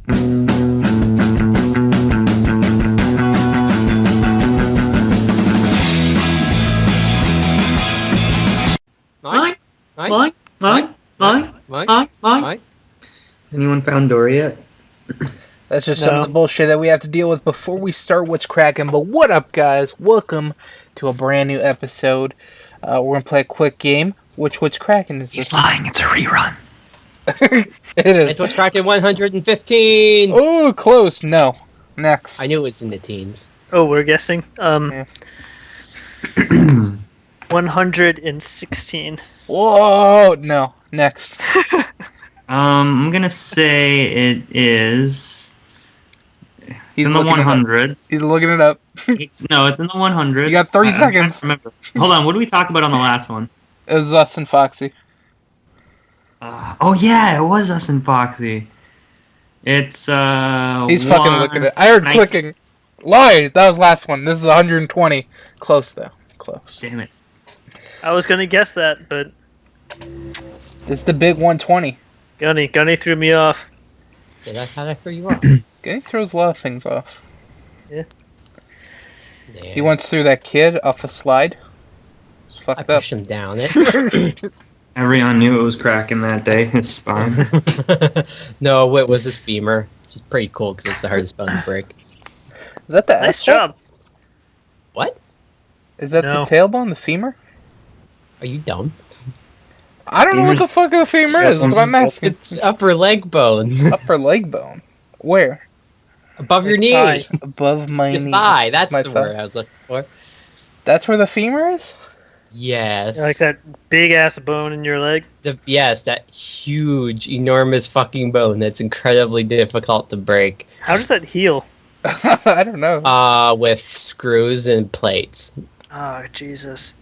Mike? Mike? Has anyone found Dory yet? That's just some of the bullshit that we have to deal with before we start What's Crackin'. But what up, guys? Welcome to a brand new episode. We're going to play a quick game. What's Crackin'? He's lying. It's a rerun. It is. It's What's Crackin' 115. Oh, close. No. Next. I knew it was in the teens. Oh, we're guessing. Yeah. 116. Whoa. No. Next. I'm gonna say it is. It's in the 100s. He's looking it up. It's in the 100s. You got 30 seconds. Remember. Hold on. What did we talk about on the last one? It was us and Foxy. Oh yeah, it was us and Foxy. It's He's fucking looking at it. I heard clicking. Lie. That was last one. This is 120. Close though. Close. Damn it. I was gonna guess that, but This is the big 120. Gunny threw me off. Did I how that throw you off? Guy throws a lot of things off. Yeah. He went through that kid off a slide. It's fucked I up. pushed him down. Everyone knew it was cracking that day. His spine. No, it was his femur. Which is pretty cool because it's the hardest bone to break. Is that the Nice asshole? job. What? Is that No. the tailbone, the femur? Are you dumb? I don't know what the fuck a femur is. That's what I'm asking. It's upper leg bone. Upper leg bone. Where? Above your knee. Thigh. Above my Your knee. thigh. That's My the thigh. word I was looking for. That's where the femur is? Yes. Like that big ass bone in your leg. Yes, that huge, enormous fucking bone that's incredibly difficult to break. How does that heal? I don't know. With screws and plates. Oh, Jesus.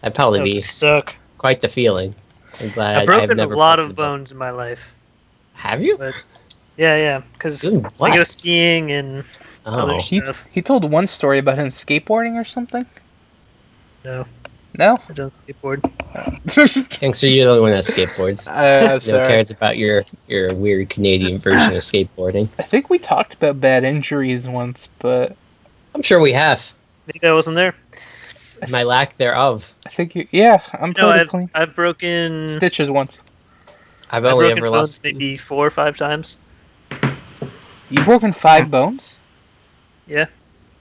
That'd probably That be would suck. quite the feeling. I'm glad I've broken never a lot broken of a bone. bones in my life. Have you? But yeah, because Good, I what? go skiing and other Oh. stuff. He told one story about him skateboarding or something? No, No? I don't skateboard. Thanks, you're the only one that skateboards. I'm No one sorry. cares about your weird Canadian version of skateboarding. I think we talked about bad injuries once, but I'm sure we have. Maybe I wasn't there. My lack thereof. I think you... Yeah, I'm No, pretty clean. I've broken. Stitches once. I've I've only broken ever bones lost. maybe 4 or 5 times. You broken 5 bones? Yeah,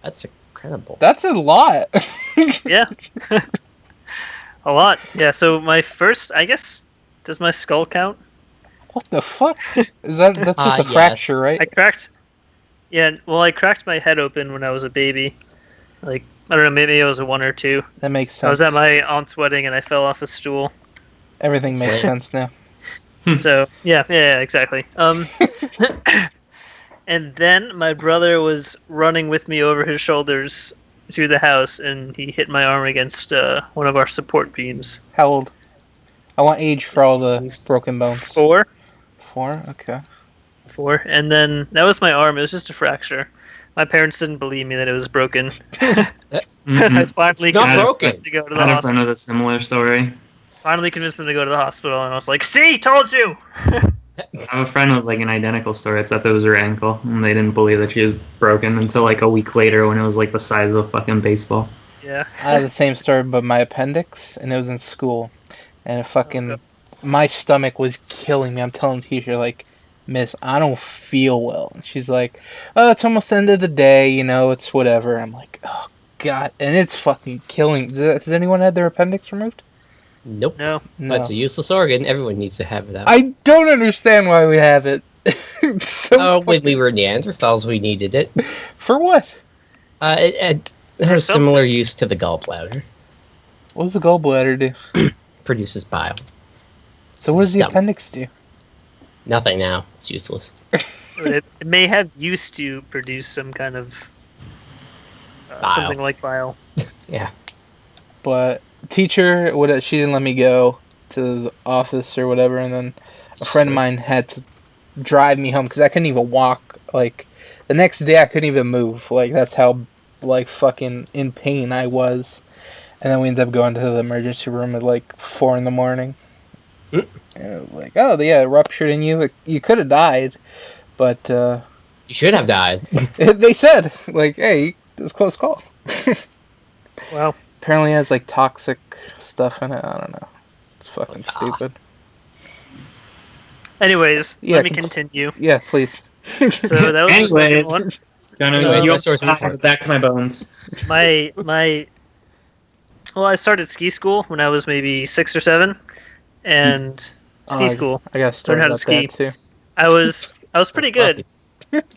That's incredible. That's a lot. yeah, a lot. Yeah. So my first, I guess, does my skull count? What the fuck? That's just a Yes. fracture, right? I cracked. Yeah, well, I cracked my head open when I was a baby. Like, I don't know, maybe it was a 1 or 2. That makes sense. I was at my aunt's wedding and I fell off a stool. Everything makes Right. sense now. So yeah, exactly. And then my brother was running with me over his shoulders through the house, and he hit my arm against one of our support beams. How old? I want age for all the broken bones. 4, 4? Okay. and then that was my arm. It was just a fracture. My parents didn't believe me that it was broken. I finally It's not convinced broken. them to go to I the had a hospital. friend with a similar story. Finally convinced them to go to the hospital, and I was like, "See, told you." I have a friend with like an identical story. It's that it was her ankle, and they didn't believe that she was broken until like a week later when it was like the size of a fucking baseball. Yeah. I had the same story, but my appendix, and it was in school, and my stomach was killing me. I'm telling the teacher, like, Miss, I don't feel well. And she's like, oh, it's almost the end of the day, it's whatever. I'm like, oh, God. And it's fucking killing. Has anyone had their appendix removed? Nope. No. No. That's a useless organ. Everyone needs to have it out. I don't understand why we have it. It's so When we were Neanderthals, we needed it. For what? It has similar use to the gallbladder. What does the gallbladder do? Produces bile. So what does the Stomach. appendix do? Nothing now. It's useless. It may have used to produce some kind of Bile. something like bile. Yeah. But teacher, she didn't let me go to the office or whatever, and then a friend of mine had to drive me home because I couldn't even walk. Like, the next day I couldn't even move. Like, that's how, like, fucking in pain I was. And then we ended up going to the emergency room at, like, 4 in the morning. And it was like, oh, yeah, it ruptured in you. You could have died. But You should have died. they said, like, hey, it was a close call. Wow. Apparently it has, like, toxic stuff in it. I don't know. It's fucking stupid. Anyways, Yeah, let me continue. Yeah, please. So that was the second Anyways, one. Anyways, you my source report. back to my bones. Well, I started ski school when I was maybe 6 or 7, and ski school. I got a story Learn how to about ski. that, too. I was pretty good,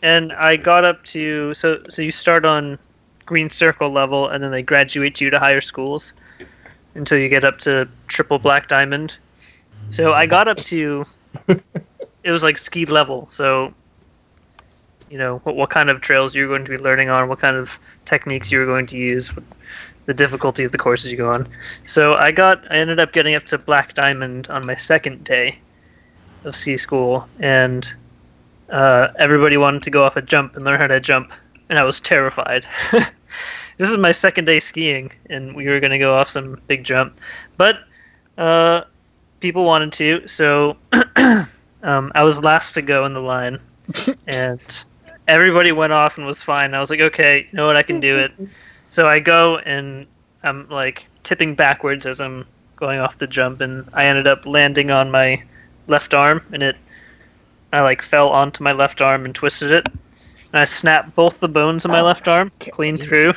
and I got up to so you start on green circle level, and then they graduate you to higher schools until you get up to triple black diamond. So I got up to it was like ski level. So you know what kind of trails you're going to be learning on, what kind of techniques you're going to use, the difficulty of the courses you go on. So I ended up getting up to black diamond on my second day of ski school, and everybody wanted to go off a jump and learn how to jump, and I was terrified. This is my second day skiing, and we were going to go off some big jump, but people wanted to, so I was last to go in the line, and everybody went off and was fine. I was like, okay, you know what, I can do it. So I go, and I'm like tipping backwards as I'm going off the jump, and I ended up landing on my left arm, and I like fell onto my left arm and twisted it, and I snapped both the bones of my left arm clean through.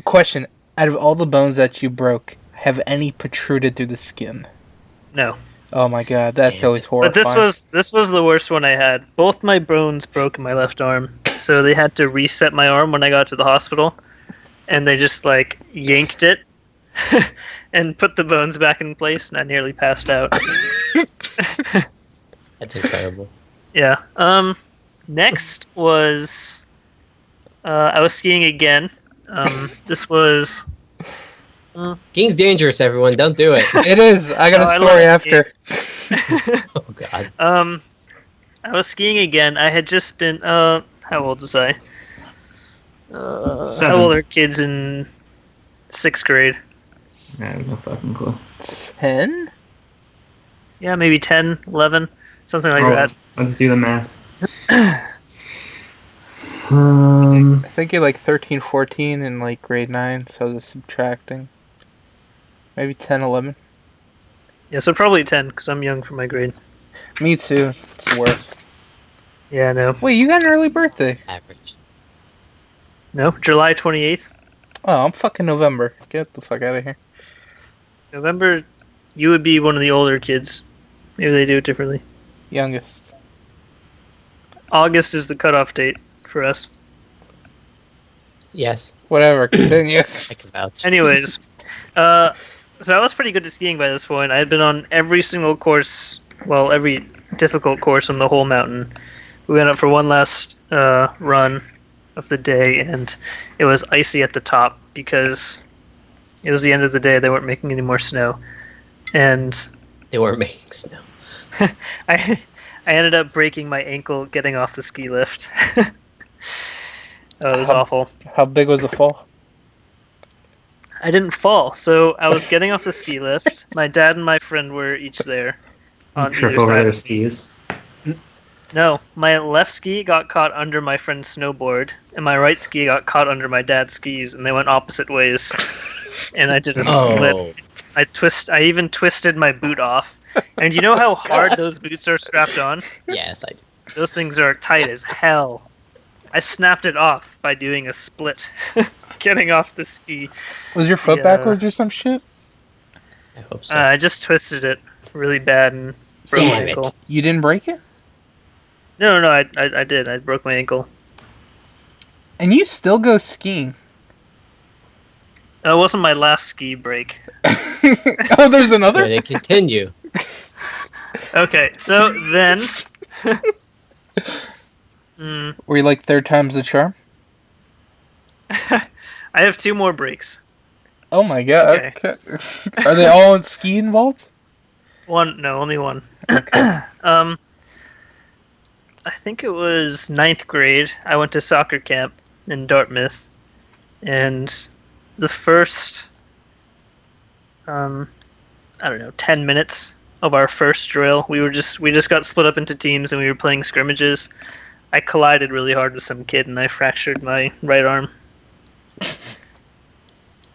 Question: out of all the bones that you broke, have any protruded through the skin? No. Oh my god, that's always horrifying. But this was the worst one I had. Both my bones broke in my left arm, so they had to reset my arm when I got to the hospital, and they just like yanked it and put the bones back in place, and I nearly passed out. That's incredible. Yeah. Next was I was skiing again. This was Skiing's dangerous, everyone. Don't do it. It is. I got Oh, a I story love after. Oh god. I was skiing again. I had just been how old was I? How 7. old are kids in 6th grade? I have no fucking clue. 10? Yeah, maybe 10, 11, something like Oh, that. let's do the math. I think you're like 13, 14 in like grade 9, so just subtracting. Maybe 10, 11. Yeah, so probably 10, because I'm young for my grade. Me too. It's worse. Yeah, no. Wait, you got an early birthday? Average. No, July 28th. Oh, I'm fucking November. Get the fuck out of here. November, you would be one of the older kids. Maybe they do it differently. Youngest. August is the cutoff date for us. Yes, Whatever, continue. I can vouch. Anyways, so I was pretty good at skiing by this point. I had been on every single course, well, every difficult course on the whole mountain. We went up for one last run of the day, and it was icy at the top because it was the end of the day. They weren't making any more snow, and They weren't making snow. I ended up breaking my ankle getting off the ski lift. Oh, it was awful. How big was the fall? I didn't fall, so I was getting off the ski lift. My dad and my friend were each there on Trip either over side. their skis. No, my left ski got caught under my friend's snowboard, and my right ski got caught under my dad's skis, and they went opposite ways. And I did a split. Oh, I even twisted my boot off. And you know how hard those boots are strapped on? yes, I do. Those things are tight as hell. I snapped it off by doing a split, getting off the ski. Was your foot Yeah. backwards or some shit? I hope so. I just twisted it really bad and broke my Damn it. ankle. You didn't break it? No, I did. I broke my ankle. And you still go skiing? It wasn't my last ski break. Oh, there's another? Let it continue. Okay, so then... Were you like third time's the charm? I have 2 more breaks. Oh my god. Okay. Okay. Are they all in ski involved? Only one. Okay. I think it was 9th grade. I went to soccer camp in Dartmouth, and the first, I don't know, 10 minutes of our first drill. We just got split up into teams and we were playing scrimmages. I collided really hard with some kid and I fractured my right arm.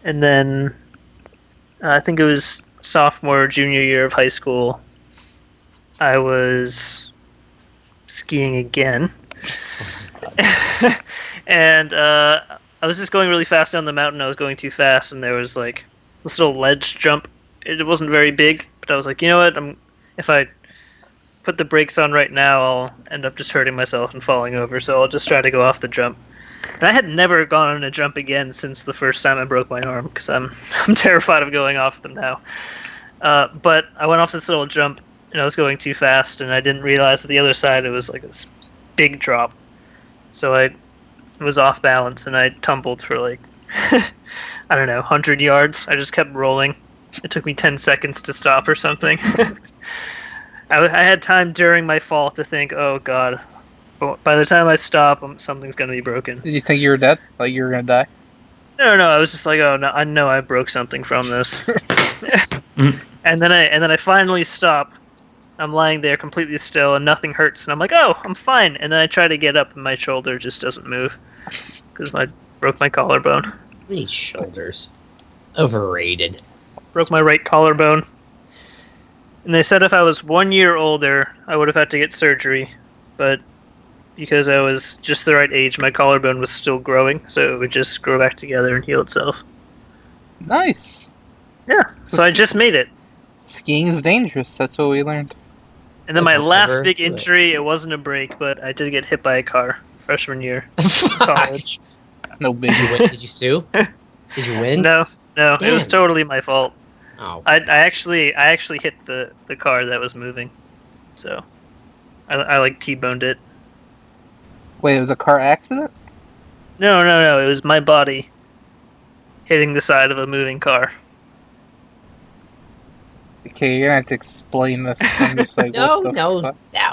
And then I think it was sophomore or junior year of high school. I was skiing again. And I was just going really fast down the mountain. I was going too fast, and there was like this little ledge jump. It wasn't very big, but I was like, you know what? If I put the brakes on right now, I'll end up just hurting myself and falling over. So I'll just try to go off the jump. And I had never gone on a jump again since the first time I broke my arm, because I'm terrified of going off them now. But I went off this little jump, and I was going too fast, and I didn't realize that the other side it was like this big drop. So I was off balance, and I tumbled for like I don't know, 100 yards. I just kept rolling. It took me 10 seconds to stop or something. I had time during my fall to think, oh god, but by the time I stop, something's gonna be broken. Did you think you were dead? Like you were gonna die? No. I was just like, oh no, I know I broke something from this. And then I finally stop. I'm lying there completely still, and nothing hurts, and I'm like, oh, I'm fine. And then I try to get up, and my shoulder just doesn't move because I broke my collarbone. These shoulders, overrated. Broke my right collarbone. And they said if I was 1 year older, I would have had to get surgery, but because I was just the right age, my collarbone was still growing, so it would just grow back together and heal itself. Nice. Yeah, so I just made it. Skiing is dangerous. That's what we learned. And then my I've last never big do it. injury, it wasn't a break, but I did get hit by a car freshman year of college. No big. Did you sue? Did you win? No, it was Damn. totally my fault. Oh, I actually hit the car that was moving, so I like T-boned it. Wait, it was a car accident? No, it was my body hitting the side of a moving car. Okay, you're gonna have to explain this. I'm just like, no, what the no, fuck? no.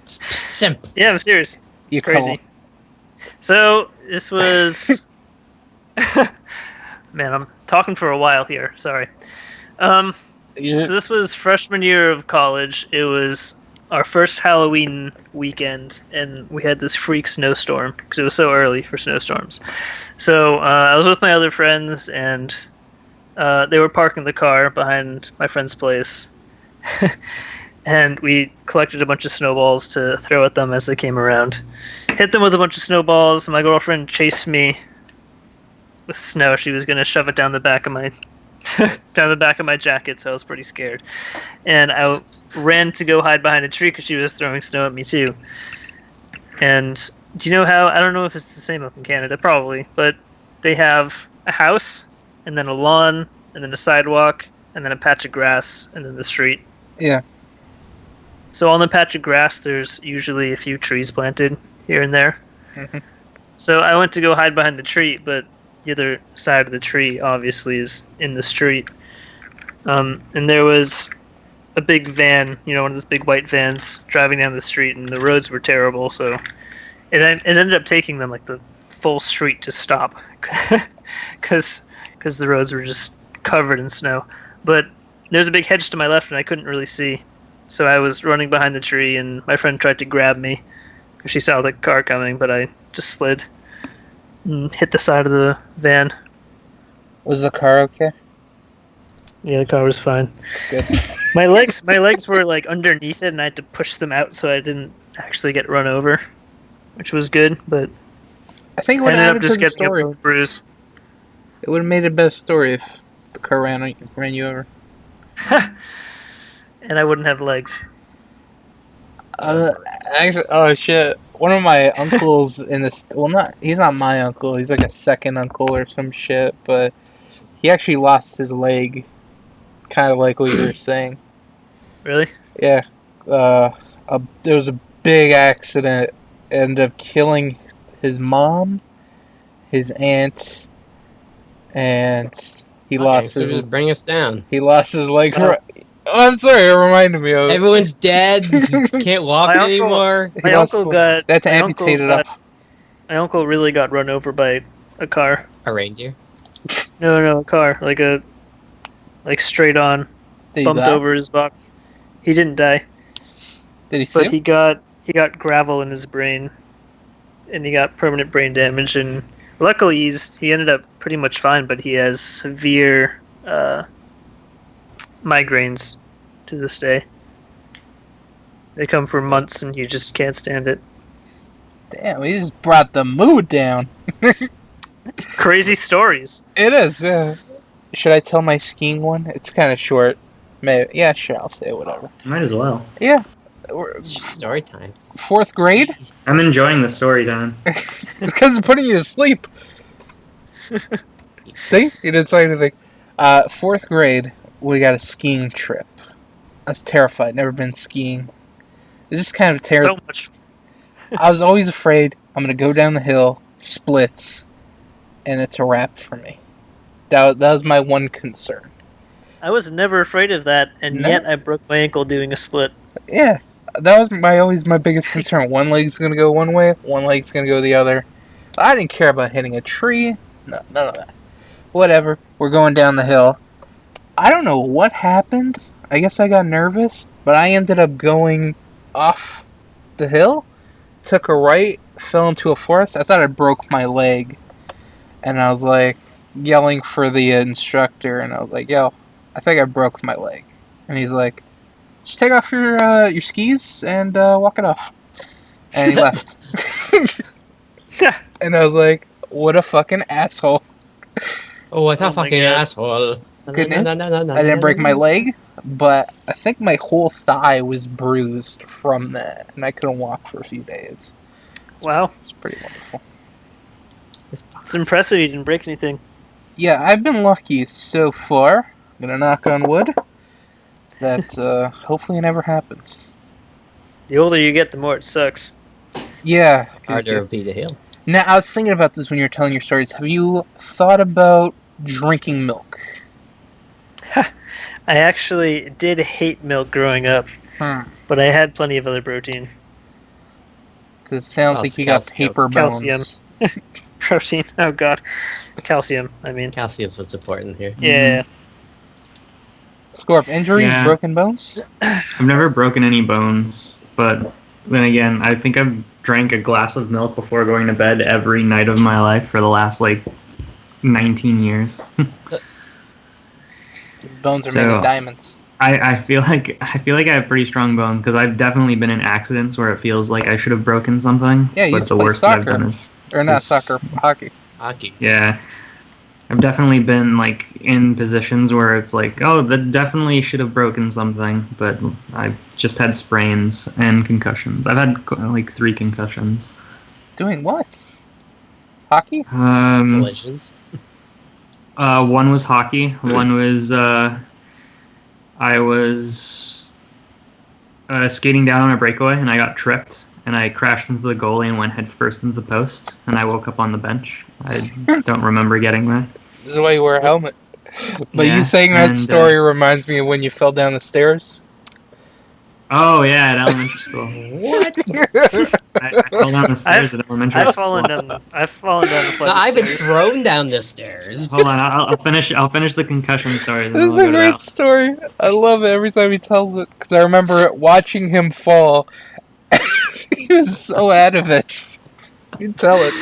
Simple. Yeah, I'm serious. You It's crazy. So this was, man, I'm talking for a while here. Sorry. So this was freshman year of college. It was our first Halloween weekend, and we had this freak snowstorm because it was so early for snowstorms. So I was with my other friends, and they were parking the car behind my friend's place. And we collected a bunch of snowballs to throw at them as they came around. Hit them with a bunch of snowballs, and my girlfriend chased me with snow. She was going to shove it down the back of my jacket, so I was pretty scared. And I ran to go hide behind a tree because she was throwing snow at me too. And do you know how, I don't know if it's the same up in Canada, probably, but they have a house, and then a lawn, and then a sidewalk, and then a patch of grass, and then the street. Yeah. So on the patch of grass, there's usually a few trees planted here and there. Mhm. So I went to go hide behind the tree, but the other side of the tree obviously is in the street. And there was a big van, one of those big white vans driving down the street, and the roads were terrible, so it ended up taking them like the full street to stop because the roads were just covered in snow. But there's a big hedge to my left, and I couldn't really see. So I was running behind the tree, and my friend tried to grab me because she saw the car coming, but I just slid and hit the side of the van. Was the car okay? Yeah, the car was fine. Good. My legs were like underneath it, and I had to push them out so I didn't actually get run over, which was good. But I think it I would ended have up added just to the getting a story. little bruise. It would have made it a better story if the car ran you over. And I wouldn't have legs. Actually, oh shit! One of my uncles in this, he's not my uncle. He's like a second uncle or some shit. But he actually lost his leg, kind of like what you were saying. Really? Yeah. There was a big accident. Ended up killing his mom, his aunt, and he lost so his. just bring us down. He lost his leg. Oh. I'm sorry. It reminded me of. Everyone's dead. You can't walk My uncle- anymore. He My lost uncle his- got. They had to my amputate uncle it got- up. My uncle really got run over by a car. A reindeer. No, a car. Like straight on. Did he Bumped die? over his buck. He didn't die, Did he but sue? he got gravel in his brain, and he got permanent brain damage. And luckily, he ended up pretty much fine. But he has severe migraines to this day. They come for months, and you just can't stand it. Damn, he just brought the mood down. Crazy stories. It is, yeah. Should I tell my skiing one? It's kind of short. Maybe. Yeah, sure, I'll say whatever. Might as well. Yeah. It's just story time. 4th grade? I'm enjoying the story time. It's because it's putting you to sleep. See? You didn't say anything. 4th grade, we got a skiing trip. I was terrified. Never been skiing. It's just kind of terrible. So much. I was always afraid I'm going to go down the hill, splits, and it's a wrap for me. That was my one concern. I was never afraid of that, and No? yet I broke my ankle doing a split. Yeah, that was always my biggest concern. One leg's going to go one way, one leg's going to go the other. I didn't care about hitting a tree. No, none of that. Whatever. We're going down the hill. I don't know what happened. I guess I got nervous, but I ended up going off the hill, took a right, fell into a forest. I thought I broke my leg, and I was like yelling for the instructor, and I was like, "Yo, I think I broke my leg." And he's like, "Just take off your skis and walk it off." And he left. And I was like, "What a fucking asshole!" Oh, what a Oh my fucking God. asshole. Good news, I didn't break my leg, but I think my whole thigh was bruised from that, and I couldn't walk for a few days. Wow, It's pretty wonderful. it's impressive you didn't break anything. Yeah, I've been lucky so far. I'm gonna knock on wood. That hopefully it never happens. The older you get, the more it sucks. Yeah. Harder to beat a hill. Now, I was thinking about this when you were telling your stories. Have you thought about drinking milk? I actually did hate milk growing up, but I had plenty of other protein. Because it sounds Oh, like you got calcium. paper Calcium. bones. Protein, oh god. Calcium, I mean. Calcium's what's important here. Yeah. Scorp, injuries, Yeah. broken bones? I've never broken any bones, but then again, I think I've drank a glass of milk before going to bed every night of my life for the last 19 years. His bones are So- made of diamonds. I feel like I have pretty strong bones because I've definitely been in accidents where it feels like I should have broken something. Yeah, you but used the to play worst that I've soccer. done is Or not Yes. soccer, hockey. Hockey. yeah. I've definitely been in positions where it's like, oh, that definitely should have broken something, but I've just had sprains and concussions. I've had 3 concussions. Doing what? Hockey? Collisions. One was hockey. One was I was skating down on a breakaway and I got tripped and I crashed into the goalie and went head first into the post and I woke up on the bench. I don't remember getting that. This is why you wear a helmet. But Yeah, you saying that and, story reminds me of when you fell down the stairs. Oh yeah, at elementary school. What? I fell down the stairs at elementary I've school. fallen down the flight No, of I've been stairs. thrown down the stairs. Hold on, I'll finish the concussion story. Then This is we'll a go to great that. story. I love it every time he tells it. Because I remember watching him fall. He was so out of it. You tell it.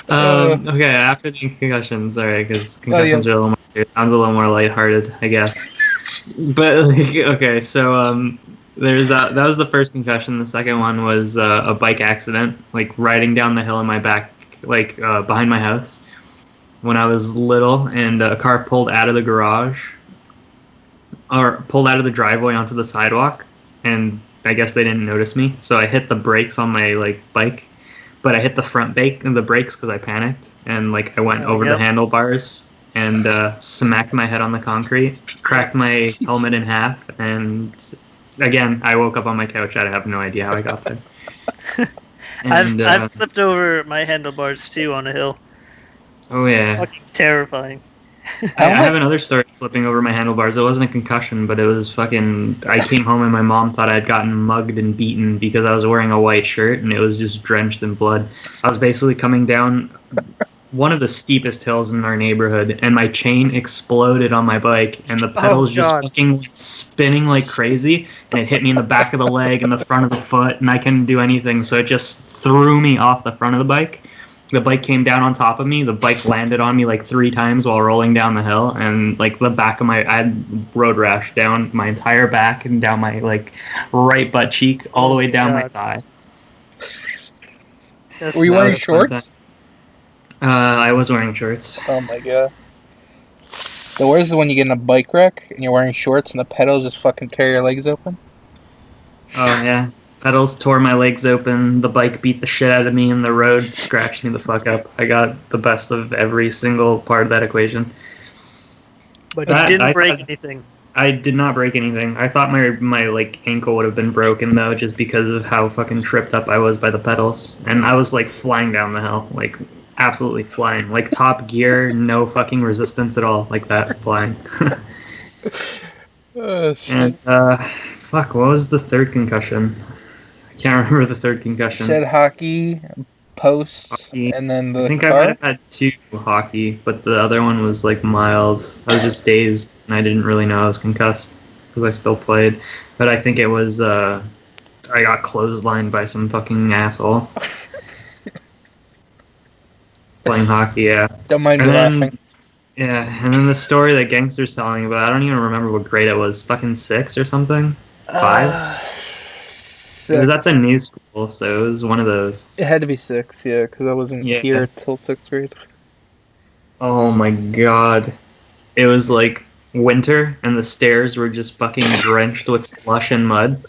Okay, after the concussions, sorry, because concussions are a little more. It sounds a little more lighthearted, I guess. But okay, so there's that was the first concussion. The second one was a bike accident, riding down the hill in my back, behind my house, when I was little, and a car pulled out of the garage, or pulled out of the driveway onto the sidewalk, and I guess they didn't notice me, so I hit the brakes on my bike, but I hit the front the brakes because I panicked, and I went over the handlebars and smacked my head on the concrete, cracked my helmet in half, and again I woke up on my couch. I have no idea how I got there. And, I've flipped over my handlebars too on a hill. oh yeah. Fucking terrifying. I have another story flipping over my handlebars. It wasn't a concussion, but it was fucking. I came home and my mom thought I'd gotten mugged and beaten because I was wearing a white shirt and it was just drenched in blood. I was basically coming down one of the steepest hills in our neighborhood, and my chain exploded on my bike, and the pedals just God. fucking spinning like crazy, and it hit me in the back of the leg and the front of the foot, and I couldn't do anything, so it just threw me off the front of the bike. The bike came down on top of me. The bike landed on me like 3 times while rolling down the hill, and like the back of I had road rash down my entire back and down my like right butt cheek all the way down my God. thigh. That's Were you That wearing was something. shorts? I was wearing shorts. Oh my god. The worst is when you get in a bike wreck and you're wearing shorts and the pedals just fucking tear your legs open. Oh yeah, pedals tore my legs open. The bike beat the shit out of me, and the road scratched me the fuck up. I got the best of every single part of that equation. But you That- didn't I break thought- anything. I did not break anything. I thought my like ankle would have been broken though, just because of how fucking tripped up I was by the pedals, and I was like flying down the hill, like absolutely flying, like Top Gear, no fucking resistance at all, like that flying. Oh, shit. And fuck, what was the third concussion? I can't remember the third You concussion. said hockey, post, Hockey. and then I the think I car? might have had 2 hockey, but the other one was like mild. I was just dazed, and I didn't really know I was concussed because I still played. But I think it was I got clotheslined by some fucking asshole playing hockey. Yeah, Don't mind me and then laughing. yeah, and then the story that Gangster's telling about. I don't even remember what grade it was. Fucking 6 or something. 5. It was at the new school, so it was one of those. It had to be 6, yeah, because I wasn't Yeah. here till 6th grade. Oh my god. It was like winter and the stairs were just fucking drenched with slush and mud.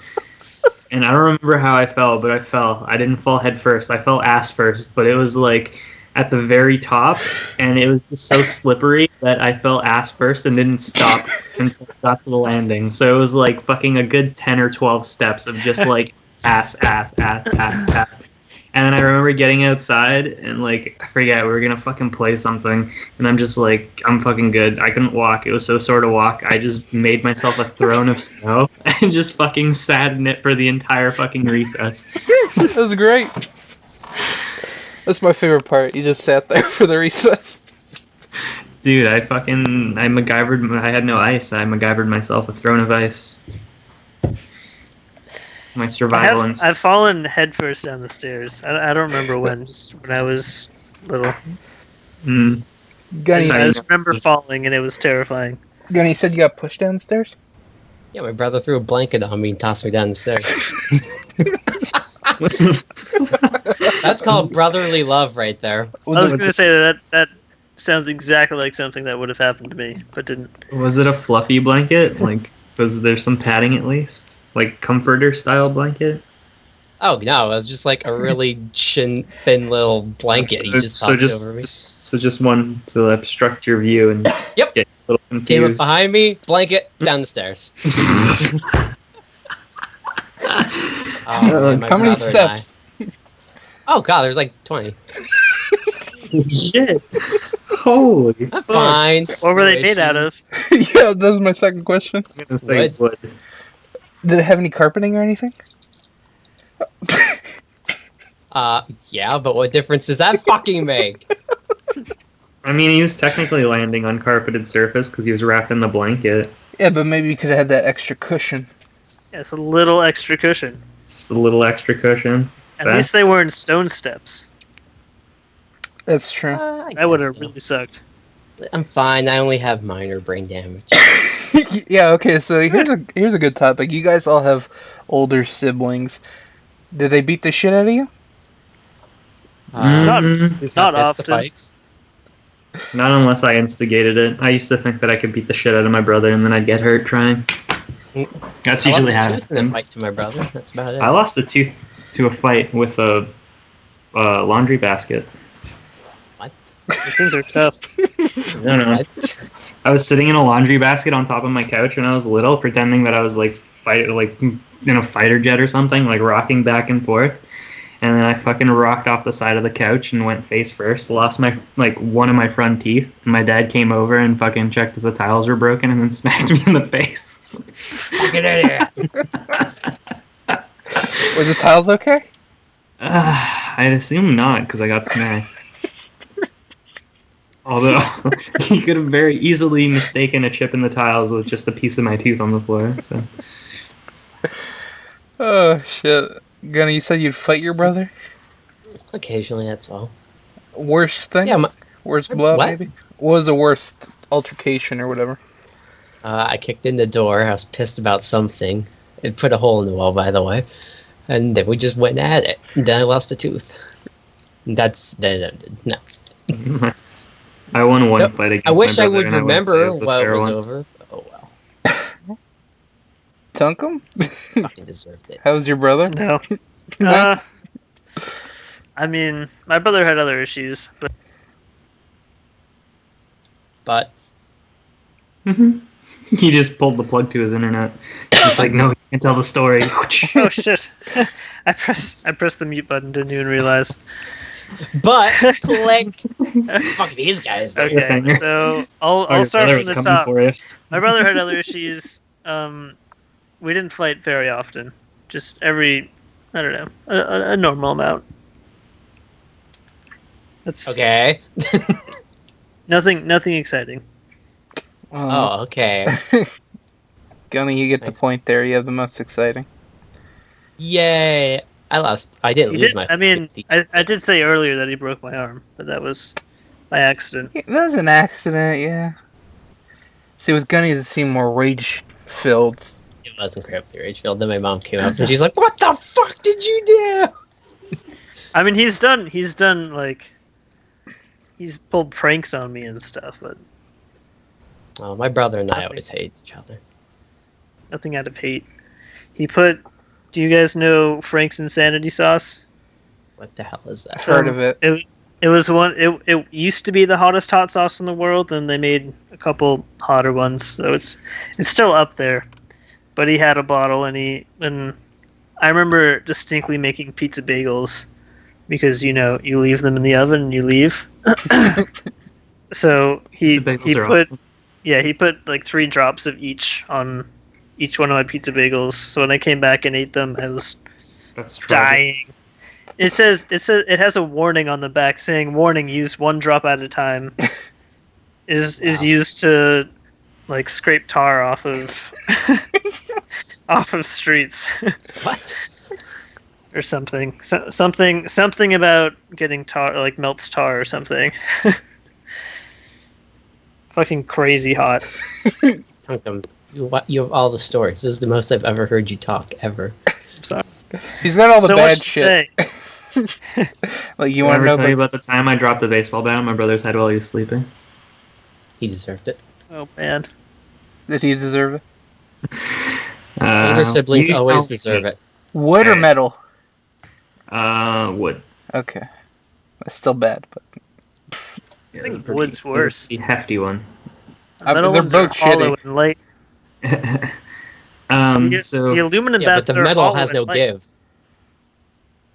And I don't remember how I fell, but I fell. I didn't fall head first. I fell ass first, but it was like at the very top, and it was just so slippery that I fell ass first and didn't stop until I got to the landing. So it was like fucking a good 10 or 12 steps of just like ass. And then I remember getting outside and like I forget we were gonna fucking play something, and I'm just like I'm fucking good. I couldn't walk. It was so sore to walk. I just made myself a throne of snow and just fucking sat in it for the entire fucking recess. That was great. That's my favorite part. You just sat there for the recess. Dude, I MacGyvered. I had no ice. I MacGyvered myself a throne of ice. My survival instinct. I've fallen headfirst down the stairs. I don't remember when. Just when I was little. Mm. Gunny, I just remember falling, and it was terrifying. Gunny, you said you got pushed downstairs? Yeah, my brother threw a blanket on me and tossed me down the stairs. That's called brotherly love right there. I was going to say that sounds exactly like something that would have happened to me, but didn't. Was it a fluffy blanket? Like, was there some padding at least? Like comforter style blanket? Oh no, it was just like a really thin little blanket. He just tossed it over me. So just one to obstruct your view and Yep. get a little confused. Came up behind me, blanket, down the stairs. Oh, man, my How many brother and I. steps? Oh god, there's like 20. Shit. Holy I'm fuck. fine. What were No they made out issues. of? Yeah, that was my second question. I'm gonna say wood. Did it have any carpeting or anything? Yeah, but what difference does that fucking make? I mean, he was technically landing on carpeted surface because he was wrapped in the blanket. Yeah, but maybe you could have had that extra cushion. Yeah, it's a little extra cushion. Just a little extra cushion. At That- least they weren't stone steps. That's true. I That would have guess so. really sucked. I'm fine. I only have minor brain damage. Yeah, okay, so here's a good topic. You guys all have older siblings. Did they beat the shit out of you? Not- Who's not got fist often. fights? Not unless I instigated it. I used to think that I could beat the shit out of my brother and then I'd get hurt trying. That's I usually lost how a it tooth in a happens. fight to my brother. That's about it. I lost a tooth to a fight with a laundry basket. These things are tough. I don't know. I was sitting in a laundry basket on top of my couch when I was little, pretending that I was like in a fighter jet or something, like rocking back and forth. And then I fucking rocked off the side of the couch and went face first. Lost my one of my front teeth. And my dad came over and fucking checked if the tiles were broken and then smacked me in the face. Get out of here. Were the tiles okay? I'd assume not because I got smacked. Although he could have very easily mistaken a chip in the tiles with just a piece of my tooth on the floor. So. Oh shit, Gunny, you said you'd fight your brother? Occasionally, that's all. Worst thing? Yeah, worst blow, what? maybe? What was the worst altercation or whatever? I kicked in the door. I was pissed about something. It put a hole in the wall, by the way. And then we just went at it. And then I lost a tooth. And that's then it ended. Next. I won one Nope. fight against I wish my I brother, would and remember I wouldn't say while it it was was a fair over. Oh well. Tunk him? Fucking deserved it. How's your brother? No. I mean, my brother had other issues, but But He just pulled the plug to his internet. Just like, no, you can't tell the story. oh shit! I pressed the mute button. Didn't even realize. click. Fuck these guys. Okay, Cliffhanger. so Oh, I'll your start brother from was the coming top. for you. My brother had other issues. We didn't fight very often. Just every, I don't know, a normal amount. That's Okay. nothing exciting. Oh, okay. Gunny, you get the Thanks. point there. You have the most exciting. Yay! I lost. I didn't He lose did. my. I mean, 50. I did say earlier that he broke my arm, but that was by accident. That was an accident, yeah. See, with Gunny, it seemed more rage-filled. It wasn't crappy Rachel. Then my mom came up and she's like, "What the fuck did you do?" I mean, he's done like, he's pulled pranks on me and stuff, but Well, my brother and I Nothing. always hate each other. nothing out of hate. He put. Do you guys know Frank's Insanity Sauce? What the hell is that? I've heard of it. It was one. It used to be the hottest hot sauce in the world, and they made a couple hotter ones, so it's still up there. But he had a bottle, and I remember distinctly making pizza bagels because you leave them in the oven and you leave. So he Pizza bagels are put awesome. he put like 3 drops of each on each one of my pizza bagels. So when I came back and ate them, I was That's tragic. dying. It has a warning on the back saying warning, use 1 drop at a time. Is Wow. used to like scrape tar off of off of streets What? or something. Something about getting tar, like melts tar or something. Fucking crazy hot. Tunkum, you have all the stories. This is the most I've ever heard you talk ever. I'm sorry. He's got all the So bad much to shit. say. Like, you You want ever to know tell you the... about the time I dropped a baseball bat on my brother's head while he was sleeping? He deserved it. Oh man. Did he deserve it? Older siblings you always tell me. deserve it. Wood or Okay. metal? Wood. Okay. That's still bad, but... Yeah, I think it was a pretty- wood's worse. it was a hefty one. Metal they're ones are both hollow shitty. and light. So The aluminum Yeah, but bats the are metal hollow has and no light. give.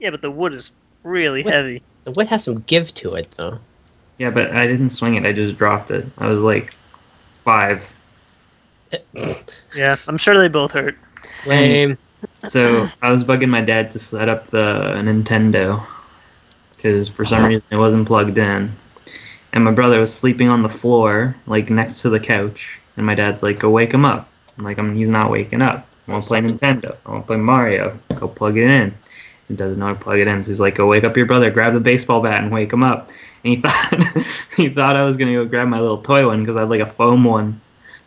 Yeah, but the wood is really What? heavy. The wood has some give to it, though. yeah, but I didn't swing it. I just dropped it. I was like 5. Yeah, I'm sure they both hurt. Lame. So I was bugging my dad to set up the Nintendo because for some reason it wasn't plugged in, and my brother was sleeping on the floor, like next to the couch, and my dad's like, "Go wake him up." I'm like, he's not waking up. I want to play Nintendo. I want to play Mario. Go plug it in. He doesn't know how to plug it in, so he's like, "Go wake up your brother. Grab the baseball bat and wake him up." And he thought he thought I was gonna go grab my little toy one because I had like a foam one.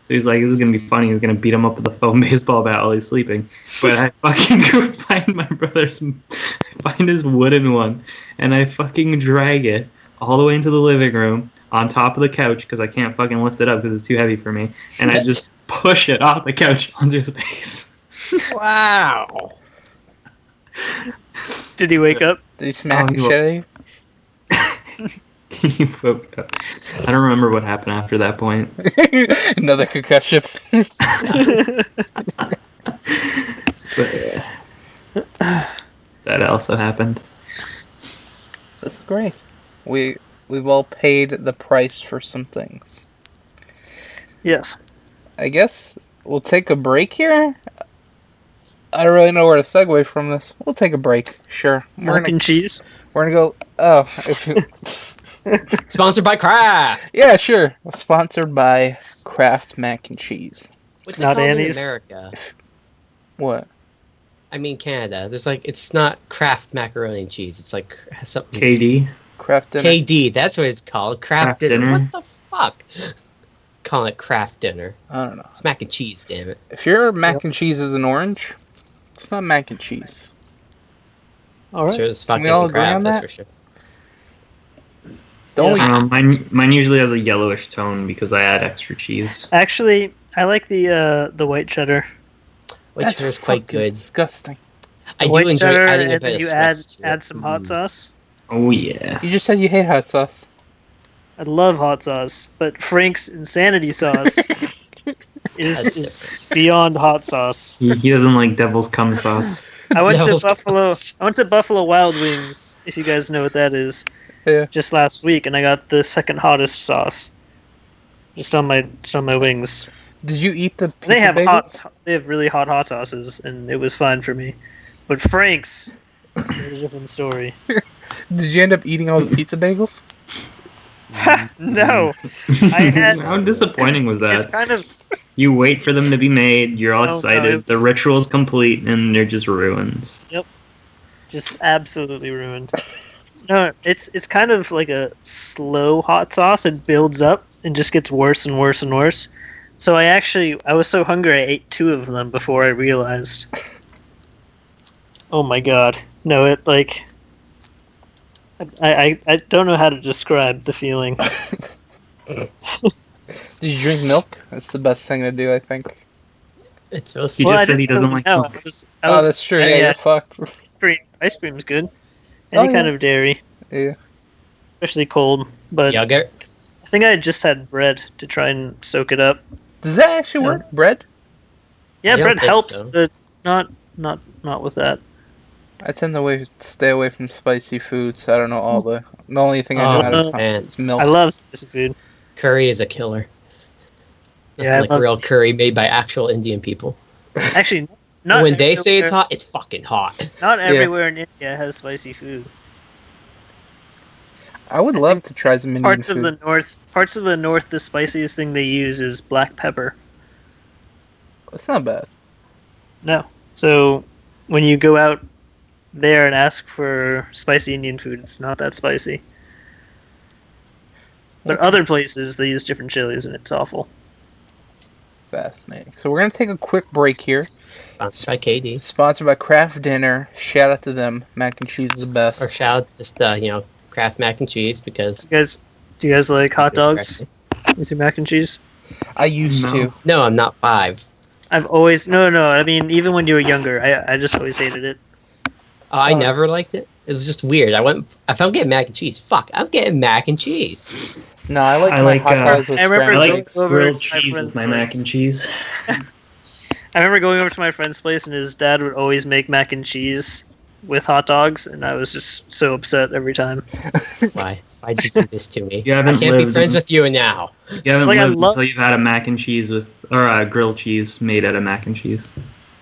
So he's like, "This is gonna be funny." He's gonna beat him up with a foam baseball bat while he's sleeping. But I fucking go find my brother's, find his wooden one, and I fucking drag it all the way into the living room on top of the couch because I can't fucking lift it up because it's too heavy for me. And I just push it off the couch onto his face. Wow. Did he wake up? Did he smack Oh, the he shit out of you? He woke up. I don't remember what happened after that point. Another concussion. But that also happened. That's great. We've all paid the price for some things. Yes. I guess we'll take a break here. I don't really know where to segue from this. We'll take a break. Sure. Mac and cheese. We're gonna go. Oh, Sponsored by Kraft. Yeah, sure. Sponsored by Kraft Mac and Cheese. What's it Not called Annie's. in America? What? I mean Canada. There's like it's not Kraft macaroni and cheese. It's like something. KD. Kraft dinner. KD. That's what it's called. Kraft Kraft dinner. dinner. What the fuck? Calling it Kraft dinner. I don't know. It's mac and cheese. Damn it. If your mac and cheese is an orange, it's not mac and cheese. All right. Sure as fuck Can we all isn't agree Kraft. on That's that? for sure. The only Mine usually has a yellowish tone because I add extra cheese. Actually, I like the white cheddar. Which that's is quite fucking good. disgusting. I White do enjoy cheddar, adding a and bit then of you add spice to add it. some hot sauce. Oh yeah. You just said you hate hot sauce. I love hot sauce, but Frank's insanity sauce is beyond hot sauce. He doesn't like devil's cum sauce. I went to Devil's Buffalo Wild Wings, if you guys know what that is. Yeah. Just last week, and I got the second hottest sauce. Just on my wings. Did you eat the pizza They have bagels? they have really hot sauces, and it was fine for me. But Frank's is a different story. Did you end up eating all the pizza bagels? No, I had. How disappointing was It's that? kind of You wait for them to be made, you're all Oh, no, excited, it's- the ritual's complete, and they're just ruined. just absolutely ruined. No, it's kind of like a slow hot sauce. It builds up and just gets worse and worse and worse. So I was so hungry I ate 2 of them before I realized. Oh my god. No, it like I don't know how to describe the feeling. Did you drink milk? That's the best thing to do, I think. It's supposed He to. Well, just I said he didn't doesn't really like know. milk. Oh, that's true. Yeah, you're fucked. Ice cream's good. Any Oh, kind yeah. of dairy, Yeah. especially cold. But Yogurt. I think I just had bread to try and soak it up. Does that actually Yeah. work? Bread? Yeah, I don't bread think helps, so. but not with that. I tend to stay away from spicy foods. I don't know all the only thing I know how to man. is milk. I love spicy food. Curry is a killer. Yeah, I Like love- real curry made by actual Indian people. Actually, not And when they say it's everywhere- hot, it's fucking hot. Not everywhere in India has spicy food. I would love to try some Indian Parts food. of the north, the spiciest thing they use is black pepper. It's not bad. No, so when you go out there and ask for spicy Indian food, it's not that spicy. But Okay. other places they use different chilies, and it's awful. Fascinating. So we're gonna take a quick break here. Sponsored by KD. Sponsored by Kraft Dinner. Shout out to them. Mac and cheese is the best. Or shout out just Kraft mac and cheese because Do you guys like hot dogs with your mac and cheese? I used No. to. No, I'm not 5. I've always no. I mean, even when you were younger, I just always hated it. Oh, I Oh. never liked it. It was just weird. If I'm getting mac and cheese, fuck, I'm getting mac and cheese. No, I like I my like, hot dogs with I remember I scrambled like eggs. over grilled to my cheese friend's with my mac place. and cheese. I remember going over to my friend's place, and his dad would always make mac and cheese with hot dogs, and I was just so upset every time. Why? Why'd you do this to me? You I haven't can't be lived friends in- with you now. You haven't like I lived love- until you've had a mac and cheese or grilled cheese made out of mac and cheese.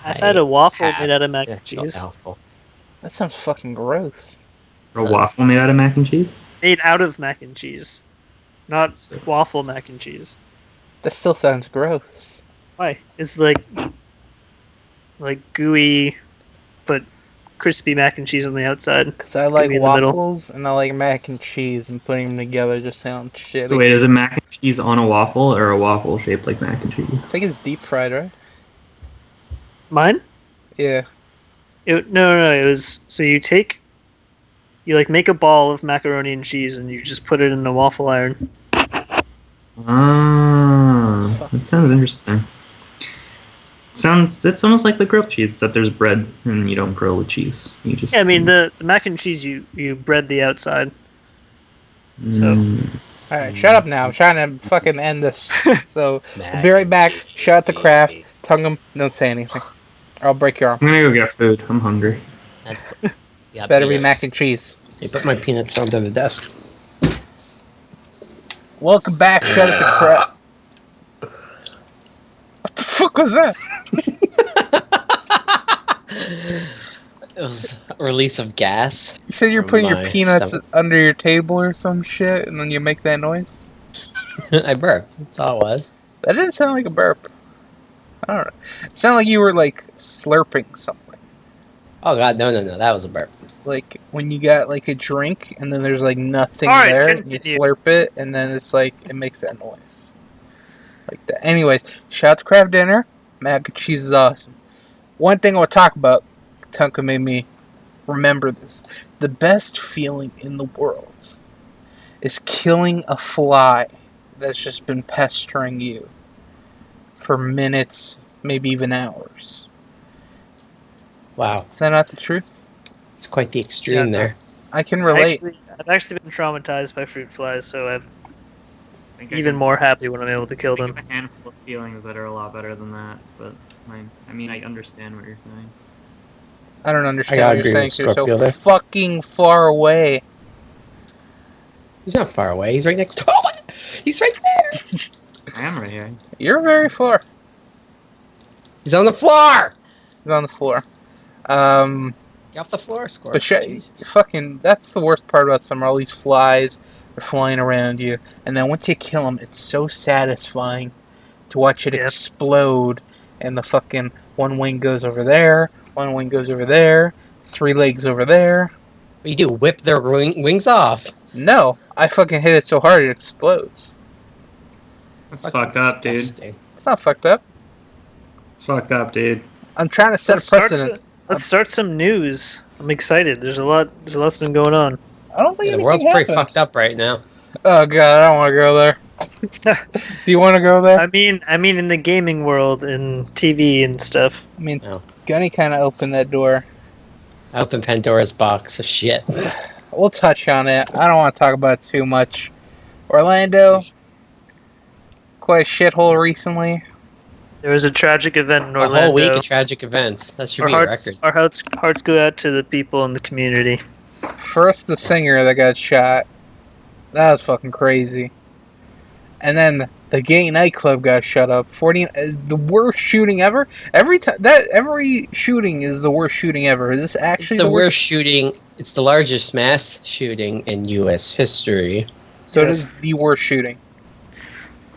I've had a waffle had made out of mac and sexual cheese. alcohol. That sounds fucking gross. Or a waffle made out of mac and cheese. Made out of mac and cheese, not waffle mac and cheese. That still sounds gross. Why? It's like gooey, but crispy mac and cheese on the outside. Cause I like me in the middle. waffles and I like mac and cheese, and putting them together just sounds shitty. So wait, is it mac and cheese on a waffle or a waffle shaped like mac and cheese? I think it's deep fried, right? Mine? Yeah. No. It was so you make a ball of macaroni and cheese, and you just put it in the waffle iron. Ah, that sounds interesting. It's almost like the grilled cheese, except there's bread and you don't grill the cheese. You just Yeah, I mean the mac and cheese you bread the outside. Mm. All right, shut up now. I'm trying to fucking end this. So Mac we'll be right back. and Shout out to Kraft. cheese. Tongue them. Don't say anything. Or I'll break your arm. I'm gonna go get food. I'm hungry. That's yeah, Better be peanuts. mac and cheese. Hey, put my peanuts under the desk. Welcome back. Shout out to Kraft. What the fuck was that? It was a release of gas. You said you're from putting your my peanuts stomach. under your table or some shit, and then you make that noise? I burped. That's all it was. That didn't sound like a burp. I don't know. It sounded like you were, like, slurping something. Oh god, no, that was a burp. Like, when you got, like, a drink, and then there's, like, nothing All right, there, and you continue. slurp it, and then it's, like, it makes that noise. Like that. Anyways, shout out to Kraft Dinner. Mac and cheese is awesome. One thing I'll talk about, Tonka made me remember this. The best feeling in the world is killing a fly that's just been pestering you for minutes, maybe even hours. Wow, Is that not the truth? it's quite the extreme Yeah. there. I can relate. I've actually been traumatized by fruit flies, so I'm I think I even can more happy when I'm able to kill think of them. a handful of feelings that are a lot better than that, but I mean, I understand what you're saying. I don't understand gotta what you're agree saying with 'cause you're Scorpio so there. fucking far away. He's not far away. He's right next to. Oh, he's right there. I am right here. You're very far. He's on the floor. He's on the floor. Get off the floor, Scorpio. But Jesus. fucking, that's the worst part about summer. All these flies are flying around you, and then once you kill them, it's so satisfying to watch it Yeah. explode. And the fucking one wing goes over there, one wing goes over there, 3 legs over there. What you do? Whip their wings off. No, I fucking hit it so hard it explodes. That's Fucking fucked up, dude. disgusting. It's not fucked up. It's fucked up, dude. I'm trying to set Let's a start, precedent. let's start some news. I'm excited. There's a lot's been going on. I don't think Yeah, the anything world's pretty happened. fucked up right now. Oh god, I don't want to go there. Do you want to go there? I mean, in the gaming world and TV and stuff. I mean, No. Gunny kind of opened that door. I opened Pandora's box of shit. We'll touch on it. I don't want to talk about it too much. Orlando, quite a shithole recently. There was a tragic event in A Orlando. whole week of tragic events. That should be a record. Our hearts go out to the people in the community. First, the singer that got shot. That was fucking crazy. And then the gay nightclub got shut up. The worst shooting ever. Every shooting is the worst shooting ever. Is this It's actually the worst shooting. It's the largest mass shooting in U.S. history. So Yes. it is the worst shooting.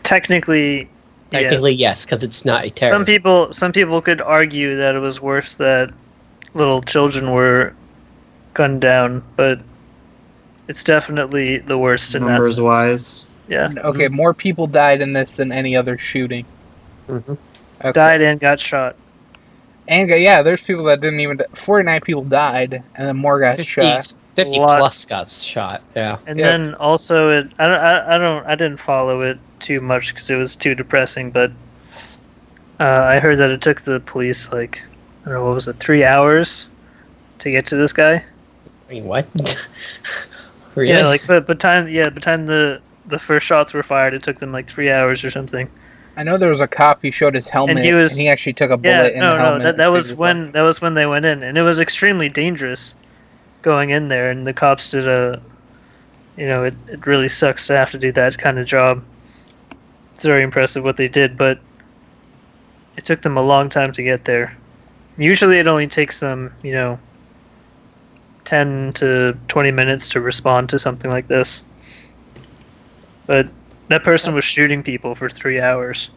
Technically, Technically, yes. yes, because it's not a terrorist. Some people could argue that it was worse that little children were gunned down, but it's definitely the worst in that Numbers sense. wise. Yeah, Okay, more people died in this than any other shooting. Mhm. Okay. died and got shot. And yeah, there's people that didn't even. 49 people died, and then more got 50, shot. 50 Lot. plus got shot. Yeah. And Yeah. then also, I didn't follow it too much because it was too depressing. But I heard that it took the police like, I don't know, what was it, 3 hours to get to this guy? I mean, what? Really? Yeah, like but time the first shots were fired, it took them like 3 hours or something. I know there was a cop. He showed his helmet, and he actually took a bullet in the helmet. that and was saved his when life. that was when they went in, and it was extremely dangerous going in there, and the cops did it really sucks to have to do that kind of job. It's very impressive what they did, but it took them a long time to get there. Usually it only takes them, 10 to 20 minutes to respond to something like this. But that person was shooting people for 3 hours.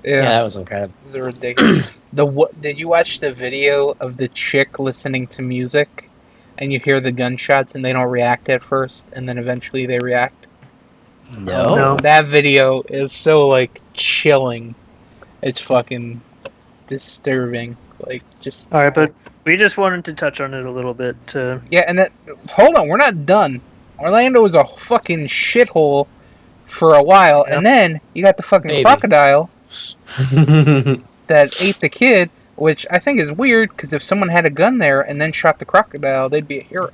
Yeah, Yeah, that was incredible. it was ridiculous. Did you watch the video of the chick listening to music, and you hear the gunshots, and they don't react at first, and then eventually they react? No. No. That video is so like chilling. It's fucking disturbing. Like just. All right, but we just wanted to touch on it a little bit. Yeah, and then hold on, we're not done. Orlando was a fucking shithole for a while, Yep. and then you got the fucking Maybe. crocodile that ate the kid, which I think is weird because if someone had a gun there and then shot the crocodile, they'd be a hero.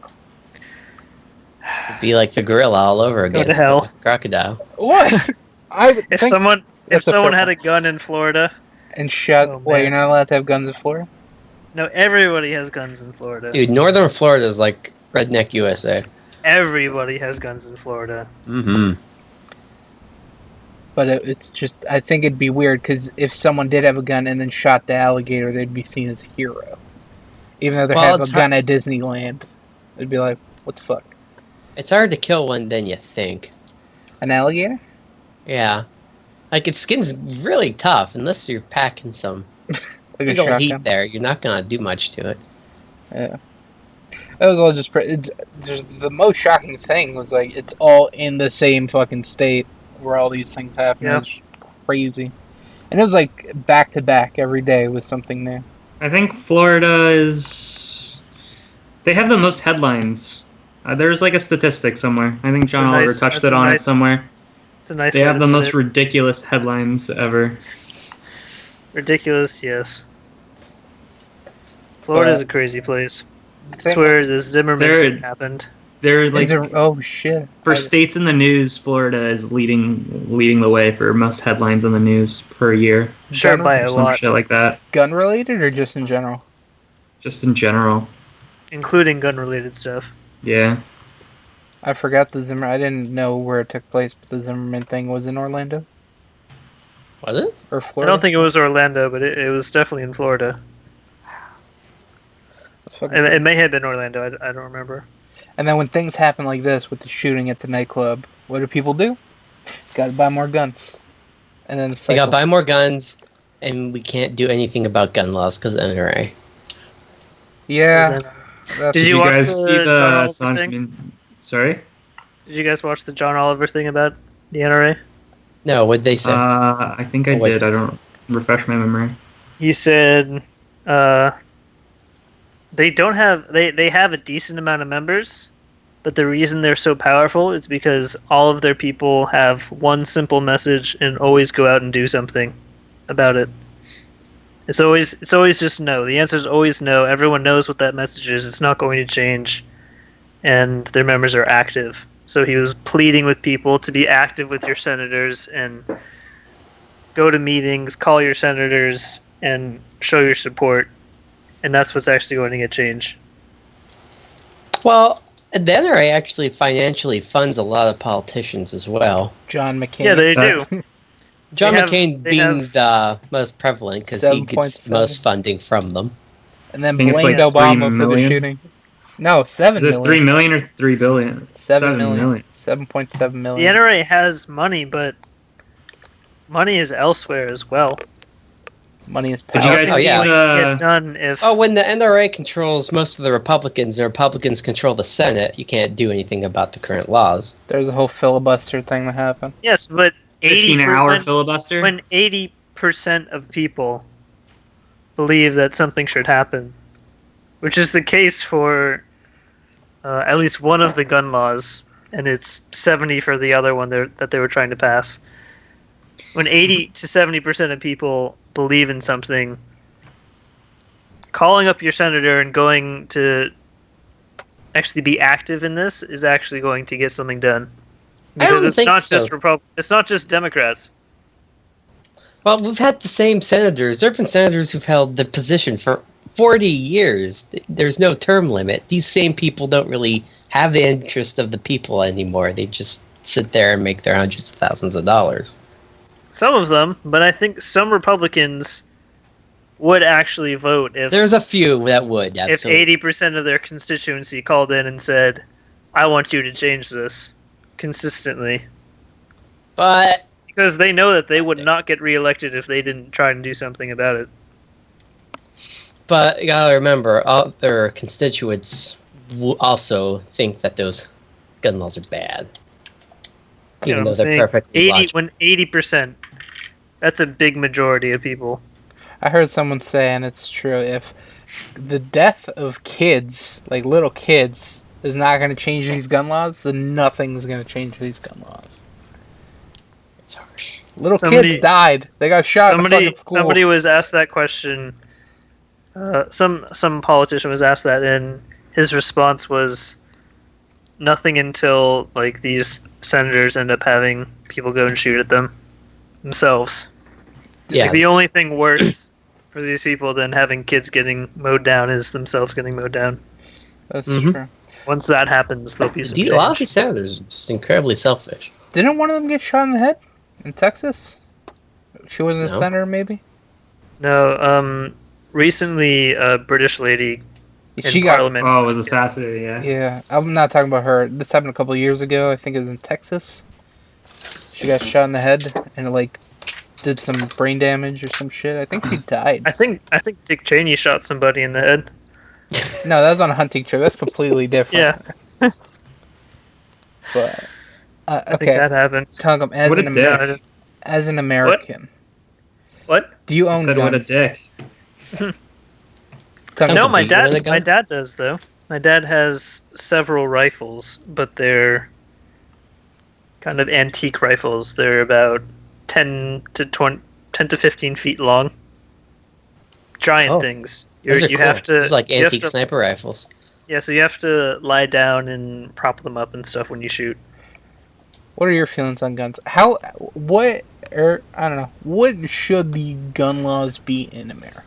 It'd be like the gorilla all over again. to hell. but with Crocodile. What? I would If think someone that's a fair had a point. gun in Florida, and shot. Oh, Wait, man. you're not allowed to have guns in Florida? no, everybody has guns in Florida. Dude, northern Florida is like redneck USA. Everybody has guns in Florida. Mm-hmm. But it's just, I think it'd be weird because if someone did have a gun and then shot the alligator, they'd be seen as a hero. Even though they Well, have a it's gun at Disneyland. It'd be like, what the fuck? It's hard to kill one than you think. An alligator? Yeah. Like, its skin's really tough, unless you're packing some Like big a old shotgun? heat there. You're not gonna do much to it. Yeah. That was all just... Just the most shocking thing was, like, it's all in the same fucking state where all these things happen. Yeah. It's crazy. And it was, like, back-to-back every day with something new. I think Florida is. They have the most headlines. There's like a statistic somewhere. I think John Oliver touched it on it somewhere. It's a nice. They have the most it. ridiculous headlines ever. Ridiculous, yes. Florida's a crazy place. I swear the Zimmerman thing happened. They're like, oh shit! For states in the news, Florida is leading the way for most headlines in the news per year. Sure, by a Some lot. shit like that. Gun related or just in general? Just in general. Including gun related stuff. Yeah. I forgot the Zimmer. I didn't know where it took place, but the Zimmerman thing was in Orlando. Was it? Or Florida? I don't think it was Orlando, but it was definitely in Florida. It may have been Orlando. I don't remember. And then when things happen like this with the shooting at the nightclub, what do people do? Gotta buy more guns. And then We gotta buy more guns, and we can't do anything about gun laws because of NRA. Yeah. Did you watch guys see the John Oliver Assange thing? Sorry? Did you guys watch the John Oliver thing about the NRA? No, what'd they say? I think I did. I don't refresh my memory. He said they don't have they have a decent amount of members, but the reason they're so powerful is because all of their people have one simple message and always go out and do something about it. It's always just no. The answer is always no. Everyone knows what that message is. It's not going to change, and their members are active. So he was pleading with people to be active with your senators and go to meetings, call your senators, and show your support. And that's what's actually going to get changed. Well, the NRA actually financially funds a lot of politicians as well. John McCain. Yeah, they do. John McCain being the most prevalent because he gets the most funding from them. And then blamed Obama for the shooting. No, 7 million. Is it 3 million or 3 billion? 7 million. 7.7 million. The NRA has money, but money is elsewhere as well. Money is power. Did you guys see get done if... when the NRA controls most of the Republicans, the Republicans control the Senate, you can't do anything about the current laws. There's a whole filibuster thing that happened. Yes, but 15-hour filibuster? When 80% of people believe that something should happen, which is the case for at least one of the gun laws, and it's 70 for the other one that they were trying to pass. When 80 to 70% of people believe in something, calling up your senator and going to actually be active in this is actually going to get something done. Because it's not just it's not just Democrats. Well, we've had the same senators. There have been senators who've held the position for 40 years. There's no term limit. These same people don't really have the interest of the people anymore. They just sit there and make their hundreds of thousands of dollars. Some of them, but I think some Republicans would actually vote if... There's a few that would, absolutely. If 80% of their constituency called in and said, I want you to change this consistently. But... Because they know that they would not get reelected if they didn't try and do something about it. But you gotta remember, other constituents also think that those gun laws are bad. Even though they're perfectly logical. When 80%, that's a big majority of people. I heard someone say, and it's true, if the death of kids, like little kids, is not going to change these gun laws, then nothing's going to change these gun laws. It's harsh. Little kids died. They got shot in the fucking school. Somebody was asked that question. Some politician was asked that, and his response was nothing until like these senators end up having people go and shoot at them themselves. Yeah. Like, the only thing worse for these people than having kids getting mowed down is themselves getting mowed down. That's true. Once that happens, there'll be some change. A lot of these senators are just incredibly selfish. Didn't one of them get shot in the head in Texas? She wasn't a senator, maybe? No. Recently, a British lady She in got. Parliament. Oh, it was assassinated. Yeah. Yeah, I'm not talking about her. This happened a couple years ago. I think it was in Texas. She got shot in the head and it, like, did some brain damage or some shit. I think she died. I think Dick Cheney shot somebody in the head. No, that was on a hunting trip. That's completely different. Yeah, But I think okay, that happened. Tungum, as What a an dick. as an American, What? do you I own said guns? what a dick. Tungum, No, do my you own a dad. gun? My dad does though. My dad has several rifles, but they're kind of antique rifles. They're about 10 to 15 feet long. Giant Oh, things. Those are You cool. have to. Those are like you have antique to- sniper rifles. Yeah, so you have to lie down and prop them up and stuff when you shoot. what are your feelings on guns? What, I don't know. What should the gun laws be in America?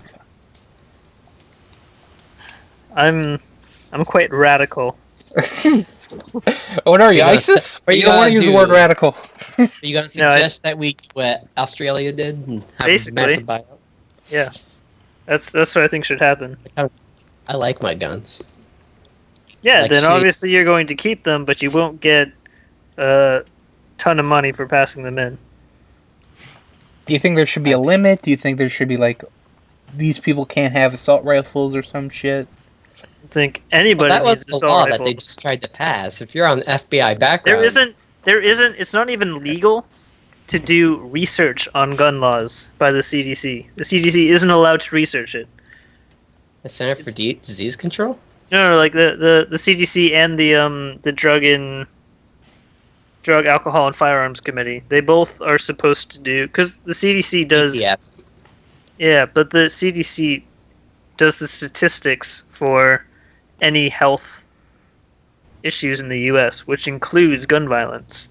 I'm quite radical. What are you, You're gonna ISIS? say- what are You you don't want to gonna use the do? word radical. Are you going to No, suggest that we do what Australia did and have Basically. a massive buyout? Yeah, that's what I think should happen. I like my guns. Yeah, Like then shooting- obviously you're going to keep them, but you won't get a ton of money for passing them in. Do you think there should be a limit? Do you think there should be, like, these people can't have assault rifles or some shit? I think anybody That was needs the assault law rifles. that they just tried to pass. If you're on FBI background, There isn't. It's not even legal to do research on gun laws by the CDC. The CDC isn't allowed to research it. the Center for Disease Control. No, like the CDC and the Drug, Alcohol, and Firearms Committee. They both are supposed to do, because the CDC does. Yeah, Yeah, but the CDC does the statistics for any health issues in the U.S., which includes gun violence.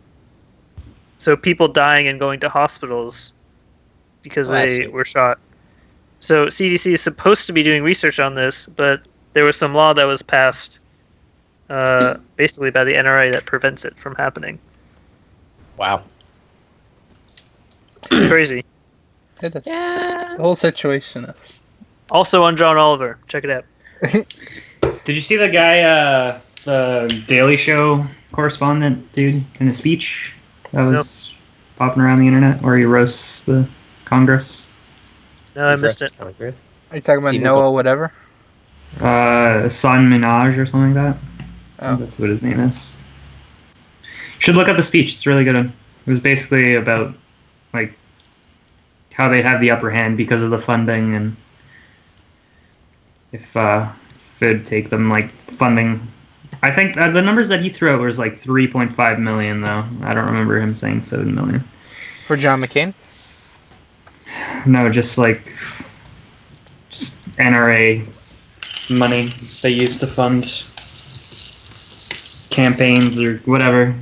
So people dying and going to hospitals because Oh, they absolutely. were shot. So CDC is supposed to be doing research on this, but there was some law that was passed basically by the NRA that prevents it from happening. wow. It's crazy. It is. Yeah. The whole situation is. Also on John Oliver. Check it out. Did you see the guy, the Daily Show correspondent dude in the speech that was popping around the internet where he roasts the Congress? No, I missed it. Congress. Are you talking about Stephen Noah whatever? Son Minaj or something like that. I Oh. think that's what his name is. Should look up the speech. It's really good. It was basically about like how they have the upper hand because of the funding, and if it'd take them like funding. I think the numbers that he threw out was like 3.5 million though. I don't remember him saying 7 million. For John McCain? No, just NRA money they use to fund campaigns or whatever.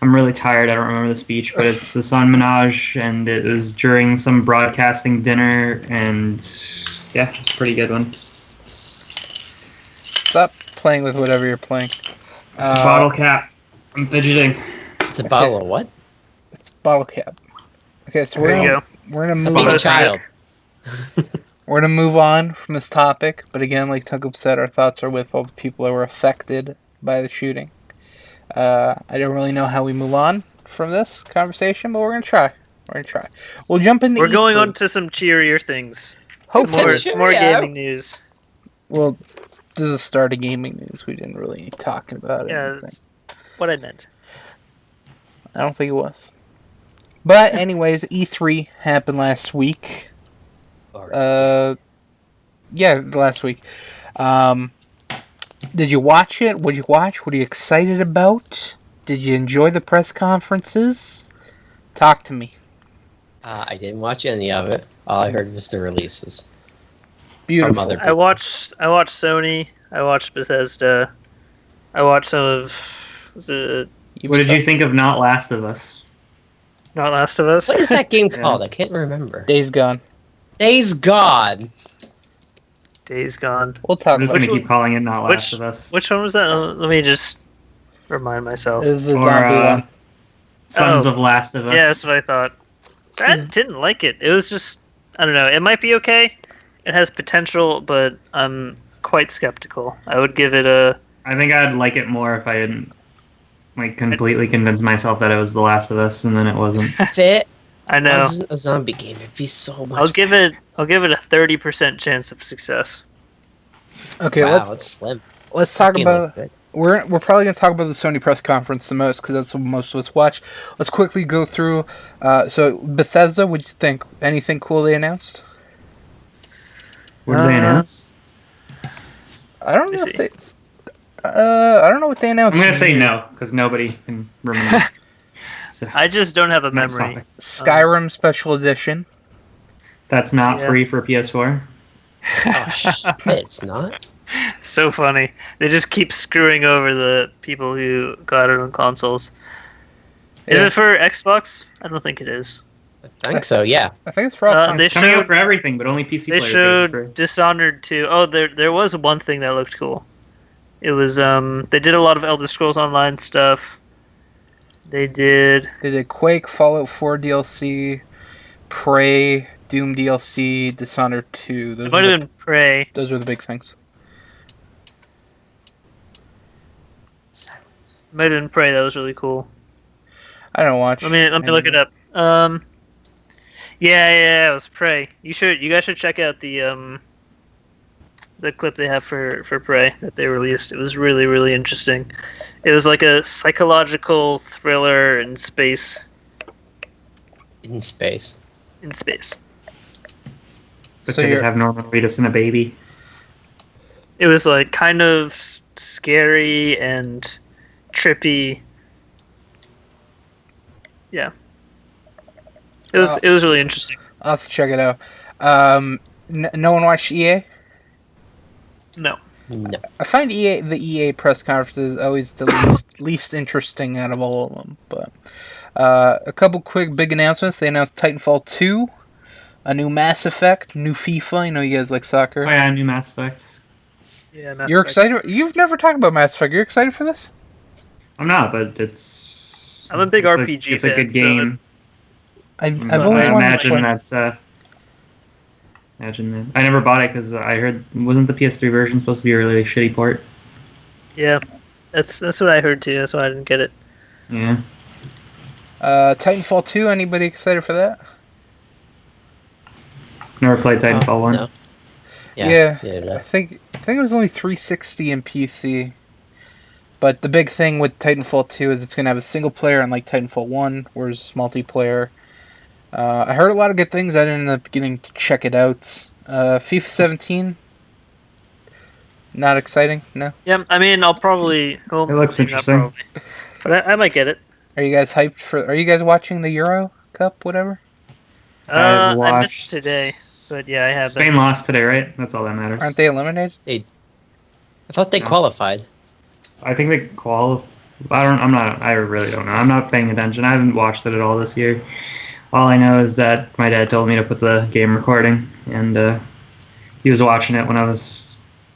I'm really tired. I don't remember the speech, but it's Hassan Minaj, and it was during some broadcasting dinner, and yeah, it's a pretty good one. Stop playing with whatever you're playing. It's a bottle cap. I'm fidgeting. It's a bottle of what? It's bottle cap. Okay, so There you go. we're gonna It's a move baby on. child. We're gonna move on from this topic, but again, like Tukup said, our thoughts are with all the people that were affected by the shooting. I don't really know how we move on from this conversation, but we're gonna try. We'll jump into. We're going E3. on to some cheerier things. Hopefully, Some more Cheerio. gaming news. well, this is the start of gaming news. We didn't really talk about it. Yeah, that's what I meant. I don't think it was. But anyways, E3 happened last week. Yeah, last week. Did you watch it? What did you watch? What are you excited about? Did you enjoy the press conferences? Talk to me. I didn't watch any of it. All I heard was the releases. Beautiful. other- I watched Sony. I watched Bethesda. I watched some of the What did you think of Not Last of Us? Not Last of Us. What is that game Yeah. called? I can't remember. Days Gone. Days Gone. Days Gone. We'll talk I'm just about gonna it. keep calling it Not Last Which- of Us. Which one was that? Let me just remind myself. This is the Or, zombie one. Sons Oh. of Last of Us. Yeah, that's what I thought. I didn't like it. It was just, I don't know. It might be okay. It has potential, but I'm quite skeptical. I would give it a. I think I'd like it more if I didn't like completely convince myself that it was The Last of Us, and then it wasn't. Fit I know. was a zombie game. It'd be so much. I'll give it a 30% chance of success. Okay, Wow, it's slim. let's talk Game about. looked good. We're probably gonna talk about the Sony press conference the most because that's what most of us watch. Let's quickly go through. So Bethesda, what'd you think? Anything cool they announced? What did they announce? I don't know Let me if they. I don't know what they announced. I'm gonna say no because nobody can remember. So, I just don't have a next memory. topic. Skyrim Special Edition. That's not Yeah. free for PS4. Oh shit, it's not. So funny. They just keep screwing over the people who got it on consoles. Is Yeah. it for Xbox? I don't think it is. I think so. Yeah. I think it's for all They It's coming out showed for everything, but only PC they players. showed Dishonored 2. Oh, there was one thing that looked cool. It was they did a lot of Elder Scrolls Online stuff. They did They did Quake, Fallout 4 DLC, Prey, Doom DLC, Dishonored 2. it might have been Prey. Those were the big things. It might have been Prey. That was really cool. I don't watch. Let me look it up. Yeah, it was Prey. You guys should check out the clip they have for Prey that they released. It was really, really interesting. It was like a psychological thriller in space. In space. But So they you're- have Norman Reedus and a baby. It was like kind of scary and trippy. Yeah. It was really interesting. I'll have to check it out. No one watched EA? No. No. I find the EA press conferences always the least interesting out of all of them. But a couple quick big announcements. They announced Titanfall 2, a new Mass Effect, new FIFA. I know you guys like soccer. Oh yeah, new Mass Effect. Yeah, Mass You're Effect. excited? You've never talked about Mass Effect. You're excited for this? I'm not, but it's. I'm a big it's RPG It's a fan, good so game. I've So always I wanted to imagine play. that. Imagine that. I never bought it because I heard wasn't the PS3 version supposed to be a really shitty port? Yeah, that's what I heard too. That's why I didn't get it. Yeah. Titanfall 2. Anybody excited for that? Never played Titanfall Oh, 1. no. Yeah. Yeah. I think it was only 360 in PC. But the big thing with Titanfall 2 is it's going to have a single player unlike Titanfall 1, whereas multiplayer. I heard a lot of good things. I didn't end up getting to check it out. FIFA 17. Not exciting? No? Yeah, I mean, I'll probably. Well, It looks maybe not interesting. probably. But I might get it. Are you guys hyped for... Are you guys watching the Euro Cup, whatever? I I watched- missed today, but yeah, I have. Spain lost today, right? That's all that matters. Aren't they eliminated? I thought they No. qualified. I think they I really don't know. I'm not paying attention. I haven't watched it at all this year. All I know is that my dad told me to put the game recording, and he was watching it when I was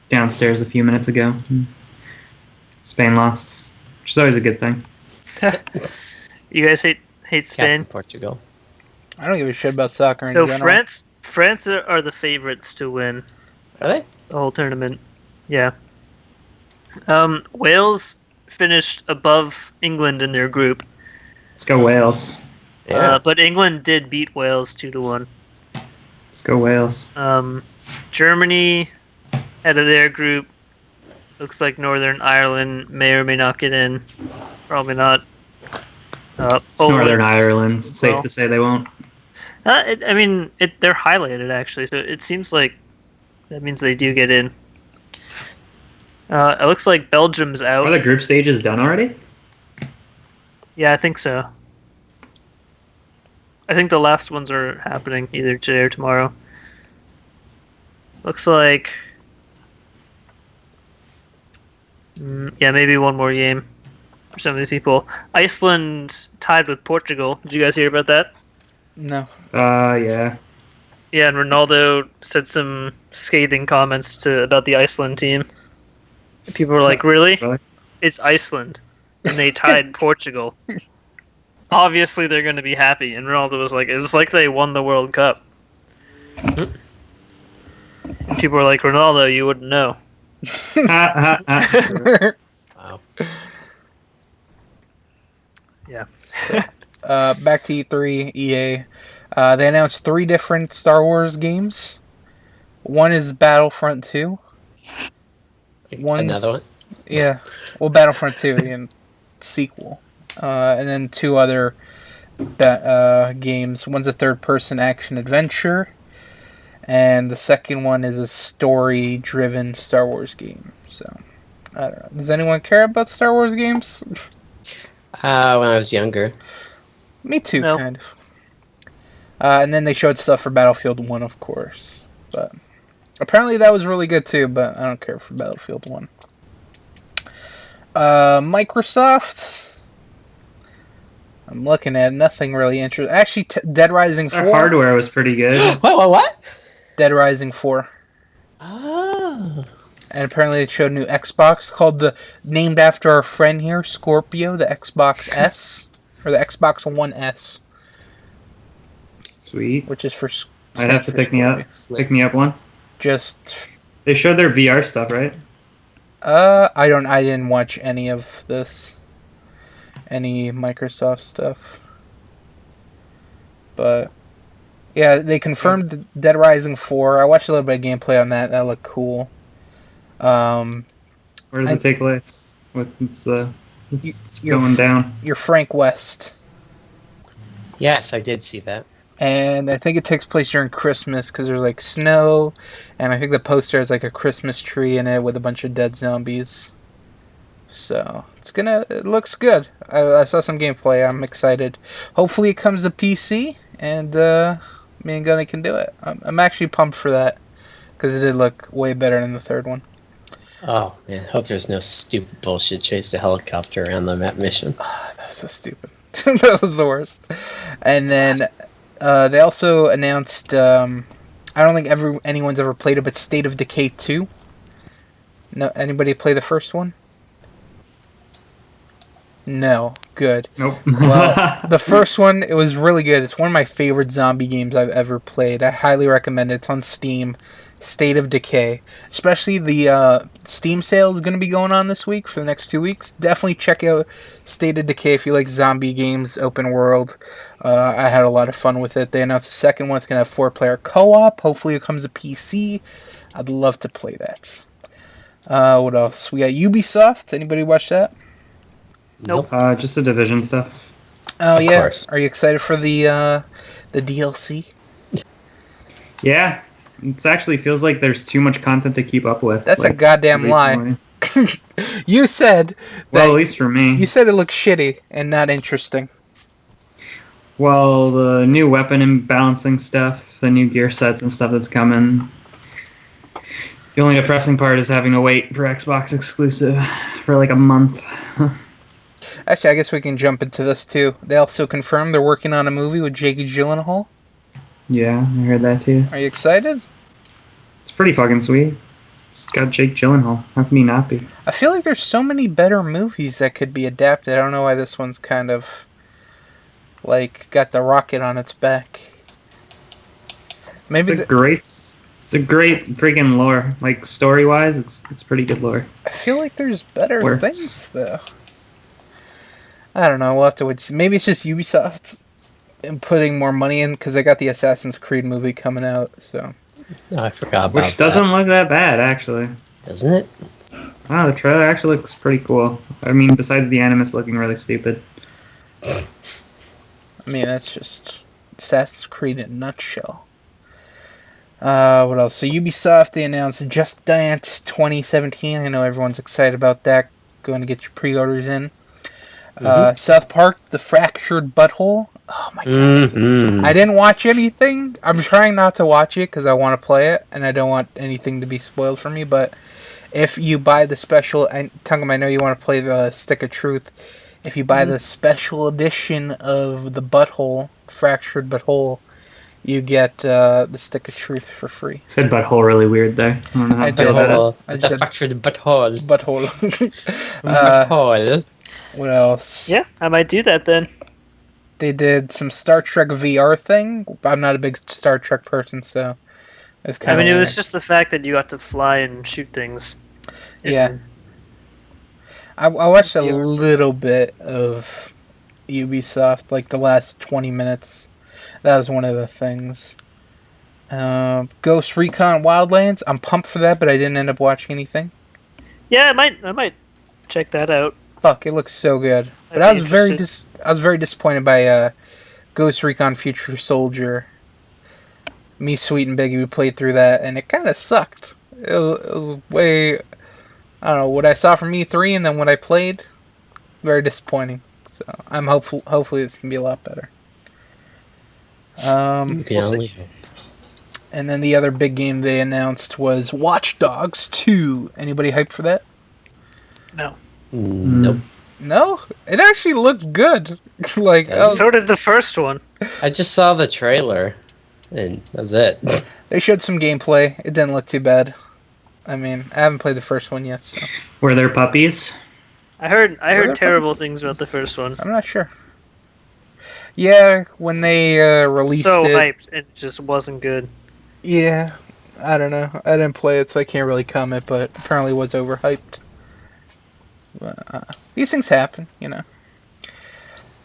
downstairs a few minutes ago. Spain lost, which is always a good thing. You guys hate Captain Spain. Portugal. I don't give a shit about soccer in So general. France are the favorites to win Are they? the whole tournament. Yeah. Wales finished above England in their group, Let's go Wales. Yeah. but England did beat Wales 2-1. Let's go Wales. Germany out of their group. Looks like Northern Ireland may or may not get in. Probably not. It's Northern Poland. Ireland. It's safe Well. to say they won't. They're highlighted actually, so it seems like that means they do get in. It looks like Belgium's out. Are the group stages done already? Yeah, I think so. I think the last ones are happening either today or tomorrow. Looks like... yeah, maybe one more game for some of these people. Iceland tied with Portugal. Did you guys hear about that? No. Yeah. Yeah, and Ronaldo said some scathing comments about the Iceland team. And people were like, really? Really? It's Iceland. And they tied Portugal. Obviously they're going to be happy. And Ronaldo was like, it's like they won the World Cup. And people were like, Ronaldo, you wouldn't know. Wow. Yeah. Back to E3, EA. They announced 3 different Star Wars games. One is Battlefront 2. Another one? Yeah. Well, Battlefront 2 and sequel. And then 2 other games. One's a third-person action adventure, and the second one is a story-driven Star Wars game. So, I don't know. Does anyone care about Star Wars games? When I was younger. Me too, No. kind of. And then they showed stuff for Battlefield 1, of course. But apparently that was really good too, but I don't care for Battlefield 1. Microsoft. I'm looking at nothing really interesting. Actually, Dead Rising 4. Their hardware was pretty good. What? Dead Rising 4. Oh. And apparently they showed a new Xbox named after our friend here, Scorpio, the Xbox S. Or the Xbox One S. Sweet. Which is for I'd have to pick me up. Pick me up one. Just They showed their VR stuff, right? I didn't watch any of this. Any Microsoft stuff. But yeah, they confirmed Dead Rising 4. I watched a little bit of gameplay on that. That looked cool. Where does it take place? It's going down. You're Frank West. Yes, I did see that. And I think it takes place during Christmas because there's like snow, and I think the poster has like a Christmas tree in it with a bunch of dead zombies. So it looks good. I saw some gameplay. I'm excited. Hopefully it comes to PC, and me and Gunny can do it. I'm actually pumped for that because it did look way better than the third one. Oh man, hope there's no stupid bullshit chase the helicopter around the map mission. Oh, that was so stupid. That was the worst. And then they also announced. I don't think anyone's ever played it, but State of Decay 2. No, anybody play the first one? No, good. Nope. Well, the first one, it was really good. It's one of my favorite zombie games I've ever played. I highly recommend it. It's on Steam. State of Decay. Especially the Steam sale is going to be going on this week for the next 2 weeks. Definitely check out State of Decay if you like zombie games, open world. I had a lot of fun with it. They announced the second one. It's going to have 4-player co-op. Hopefully it comes to PC. I'd love to play that. What else? We got Ubisoft. Anybody watch that? Nope. Just the Division stuff. Oh, Of yeah. course. Are you excited for the DLC? Yeah. It actually feels like there's too much content to keep up with. That's a goddamn lie. You said that. Well, at least for me. You said it looked shitty and not interesting. Well, the new weapon imbalancing stuff, the new gear sets and stuff that's coming. The only depressing part is having to wait for Xbox exclusive for like a month. Actually, I guess we can jump into this too. They also confirmed they're working on a movie with Jake Gyllenhaal. Yeah, I heard that too. Are you excited? It's pretty fucking sweet. It's got Jake Gyllenhaal. How can he not be? I feel like there's so many better movies that could be adapted. I don't know why this one's kind of like got the rocket on its back. Maybe It's a great freaking lore. Like story wise, it's pretty good lore. I feel like there's better Works. things though. I don't know. We'll have to wait. Maybe it's just Ubisoft and putting more money in because they got the Assassin's Creed movie coming out. So No, I forgot about Which doesn't look that bad actually. Doesn't it? Wow, the trailer actually looks pretty cool. I mean, besides the Animus looking really stupid. I mean, that's just Assassin's Creed in a nutshell. What else? So Ubisoft, they announced Just Dance 2017. I know everyone's excited about that. Going to get your pre-orders in. South Park, The Fractured Butthole. Oh my god. Mm-hmm. I didn't watch anything. I'm trying not to watch it because I want to play it and I don't want anything to be spoiled for me. But if you buy the special, and Tungam, I know you want to play the Stick of Truth. If you buy the special edition of the Butthole, Fractured Butthole, you get the Stick of Truth for free. Said butthole really weird there. I don't know how I to feel did. about it. Butthole. I The said- fractured butthole. Butthole. Butthole. What else? Yeah, I might do that then. They did some Star Trek VR thing. I'm not a big Star Trek person, so it's I kind mean, of. it was just the fact that you got to fly and shoot things. Yeah. I watched a little bit of Ubisoft, like the last 20 minutes. That was one of the things. Ghost Recon Wildlands. I'm pumped for that, but I didn't end up watching anything. Yeah, I might check that out. Fuck, it looks so good. But I'd I be was very interested. I was very disappointed by Ghost Recon Future Soldier. Me, Sweet, and Biggie, we played through that, and it kind of sucked. It was way, I don't know, what I saw from E3 and then what I played, very disappointing. So I'm hopeful. Hopefully, this can be a lot better. You can We'll see. only hope. And then the other big game they announced was Watch Dogs 2. Anybody hyped for that? No. Nope. No, it actually looked good. Like, So did the first one. I just saw the trailer, and that's it. they showed some gameplay. It didn't look too bad. I mean, I haven't played the first one yet, so Were there puppies? I heard there terrible things about the first one. I'm not sure. Yeah, when they released So it, hyped, and it just wasn't good. yeah, I don't know. I didn't play it, so I can't really comment. But apparently, it was overhyped. These things happen, you know.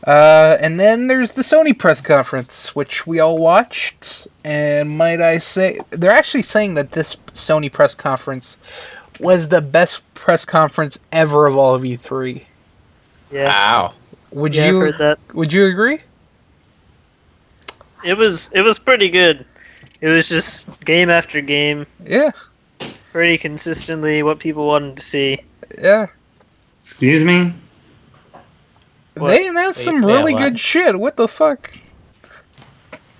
And then there's the Sony press conference, which we all watched. And might I say, they're actually saying that this Sony press conference was the best press conference ever of all of E3. Yeah. Wow. Would Yeah, you? I've heard that. Would you agree? It was pretty good. It was just game after game, Yeah, pretty consistently what people wanted to see. yeah. Excuse me? What? They announced some Yeah, really what? good shit. What the fuck?